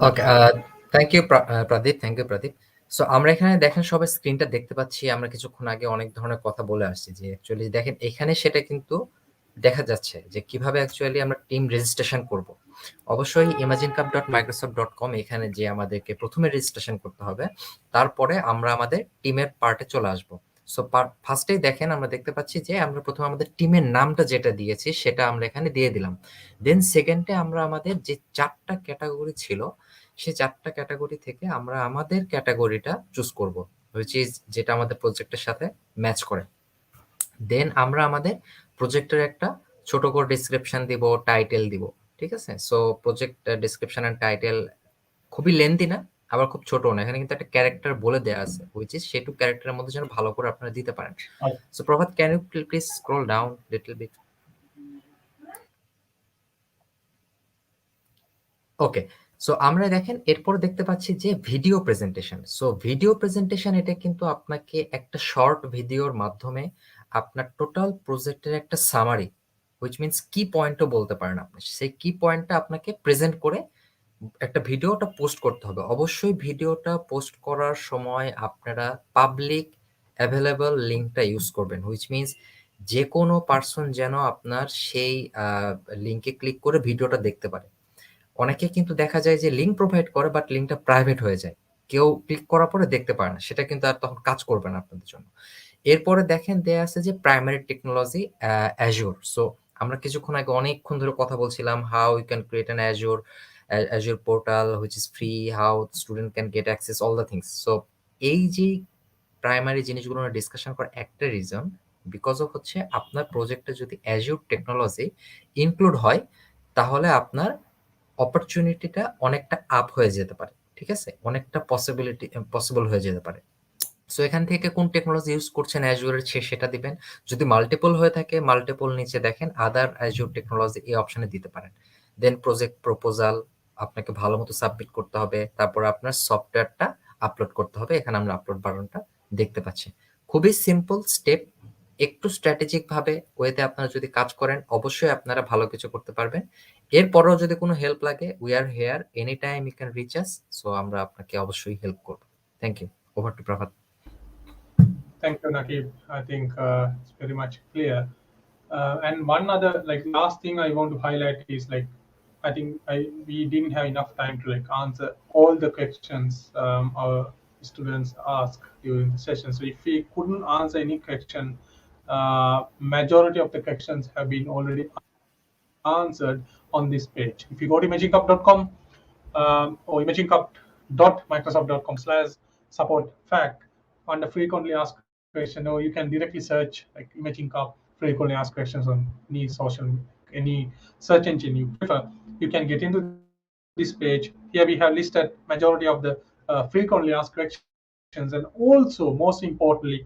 Okay thank you Pradeep. So আমরা এখানে দেখেন সবাই স্ক্রিনটা দেখতে পাচ্ছি. আমরা কিছুক্ষণ আগে অনেক ধরনের কথা বলে আসছি যে অ্যাকচুয়ালি দেখেন এখানে সেটা কিন্তু দেখা যাচ্ছে যে কিভাবে অ্যাকচুয়ালি আমরা টিম রেজিস্ট্রেশন করব. অবশ্যই imaginecup.microsoft.com এখানে যে আমাদেরকে প্রথমে রেজিস্ট্রেশন করতে হবে তারপরে আমরা আমাদের টিমের পার্টে চলে আসব. সো ফার্স্টেই দেখেন আমরা দেখতে পাচ্ছি যে আমরা প্রথমে আমাদের টিমের নামটা যেটা দিয়েছি সেটা আমরা এখানে দিয়ে দিলাম. দেন সেকেন্ডে আমরা আমাদের যে 4টা ক্যাটাগরি ছিল সেই 4টা ক্যাটাগরি থেকে আমরা আমাদের ক্যাটাগরিটা চুজ করব, হুইচ ইজ যেটা আমাদের প্রজেক্টের সাথে ম্যাচ করে। দেন আমরা আমাদের প্রজেক্টের একটা ছোট করে ডেসক্রিপশন দিব, টাইটেল দিব, ঠিক আছে? So project description and title খুবই লেন্থি না, আবার খুব ছোট না, এখানে কিন্তু একটা ক্যারেক্টার বলে দেওয়া আছে, হুইচ ইজ সেটু ক্যারেক্টারের মধ্যে যেন ভালো করে আপনারা দিতে পারেন। So Prabhat, can you please scroll down little bit? Okay, so আমরা দেখেন এরপর দেখতে পাচ্ছি যে video presentation. So video presentation এটা কিন্তু আপনাকে একটা শর্ট ভিডিওর মাধ্যমে আপনার টোটাল প্রজেক্টের একটা সামারি, হুইচ মিনস কি পয়েন্টও বলতে পারেন আপনি, সেই কি পয়েন্টটা আপনাকে প্রেজেন্ট করে একটা ভিডিওটা পোস্ট করতে হবে। অবশ্যই ভিডিওটা পোস্ট করার সময় আপনারা পাবলিক অ্যাভেলেবল লিঙ্কটা ইউজ করবেন, হুইচ মিনস যে কোনো পার্সন যেন আপনার সেই লিঙ্কে ক্লিক করে ভিডিওটা দেখতে পারে। অনেকে কিন্তু দেখা যায় যে লিঙ্ক প্রোভাইড করে বাট লিঙ্কটা প্রাইভেট হয়ে যায়, কেউ ক্লিক করার পরে দেখতে পারে না, সেটা কিন্তু আর তখন কাজ করবে না আপনাদের জন্য। এরপরে দেখেন দেয়া আছে যে প্রাইমারি টেকনোলজি অ্যাজুর। সো আমরা কিছুক্ষণ আগে অনেকক্ষণ ধরে কথা বলছিলাম how you can create an Azure portal which is free, how student can get access all the things. So এই যে প্রাইমারি জিনিসগুলো ডিসকাশন করার একটা রিজন বিকজ অফ হচ্ছে আপনার প্রজেক্টে যদি অ্যাজুর টেকনোলজি ইনক্লুড হয় তাহলে আপনার অপরচুনিটিটা অনেকটা আপ হয়ে যেতে পারে, ঠিক আছে? অনেকটা পসিবল হয়ে যেতে পারে। সো এখান থেকে কোন টেকনোলজি ইউজ করছেন অ্যাজুরের সেটা দিবেন। যদি মাল্টিপল হয়ে থাকে মাল্টিপল নিচে দেখেন আদার অ্যাজুর টেকনোলজি এই অপশনে দিতে পারেন। দেন প্রজেক্ট প্রপোজাল আপনাকে ভালো মতো সাবমিট করতে হবে, তারপর আপনার সফটওয়্যারটা আপলোড করতে হবে। এখানে আমরা আপলোড বাটনটা দেখতে পাচ্ছি। খুবই সিম্পল স্টেপ, একটু স্ট্র্যাটেজিক ভাবে ওয়েতে আপনারা যদি কাজ করেন অবশ্যই আপনারা ভালো কিছু করতে পারবেন। এরপরেও যদি কোনো হেল্প লাগে we are here, any time you can reach us. So আমরা আপনাকে অবশ্যই হেল্প করব। Thank you. Over to Prabhat. Thank you, Nakib. I think it's very much clear. And one other, like, last thing I want to highlight is, like, I think we didn't have enough time to, like, answer all the questions our students ask during the session. So if we couldn't answer any question, majority of the questions have been already answered on this page. If you go to imagingcup.com or imagingcup.microsoft.com/support fact under frequently asked question, or you can directly search like Imaging Cup frequently asked questions on any search engine you prefer. You can get into this page. Here we have listed majority of the frequently asked questions, and also most importantly,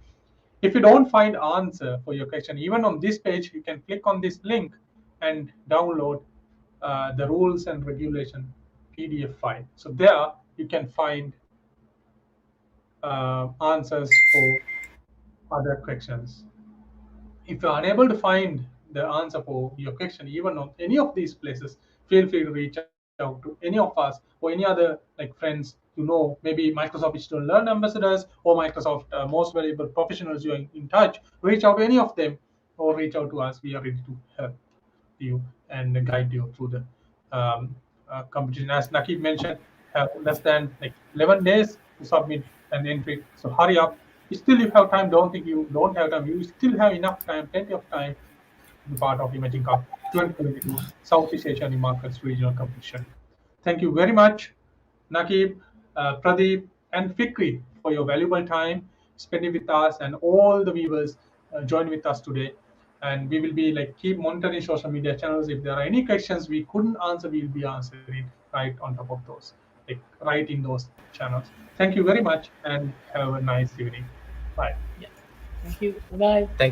if you don't find answer for your question, even on this page, you can click on this link and download the rules and regulation PDF file. So there you can find answers for other questions. If you're unable to find the answer for your question, even on any of these places, feel free to reach out to any of us or any other like friends you know, maybe Microsoft Digital Learn ambassadors or Microsoft most valuable professionals you're in touch. Reach out to any of them or reach out to us. We are ready to help you and guide you through the competition. As Nakib mentioned, have less than like 11 days to submit an entry. So hurry up. Still, you have time. Don't think you don't have time. You still have enough time, plenty of time to be part of Imaging Cup 2022 Southeast Asian Markets Regional Competition. Thank you very much, Nakib, Pradeep, and Fikri for your valuable time spending with us, and all the viewers join with us today. And we will be like keep monitoring social media channels. If there are any questions we couldn't answer, we will be answering right on top of those, like right in those channels. Thank you very much, and have a nice evening. Bye. Yeah. Thank you. Bye. Thank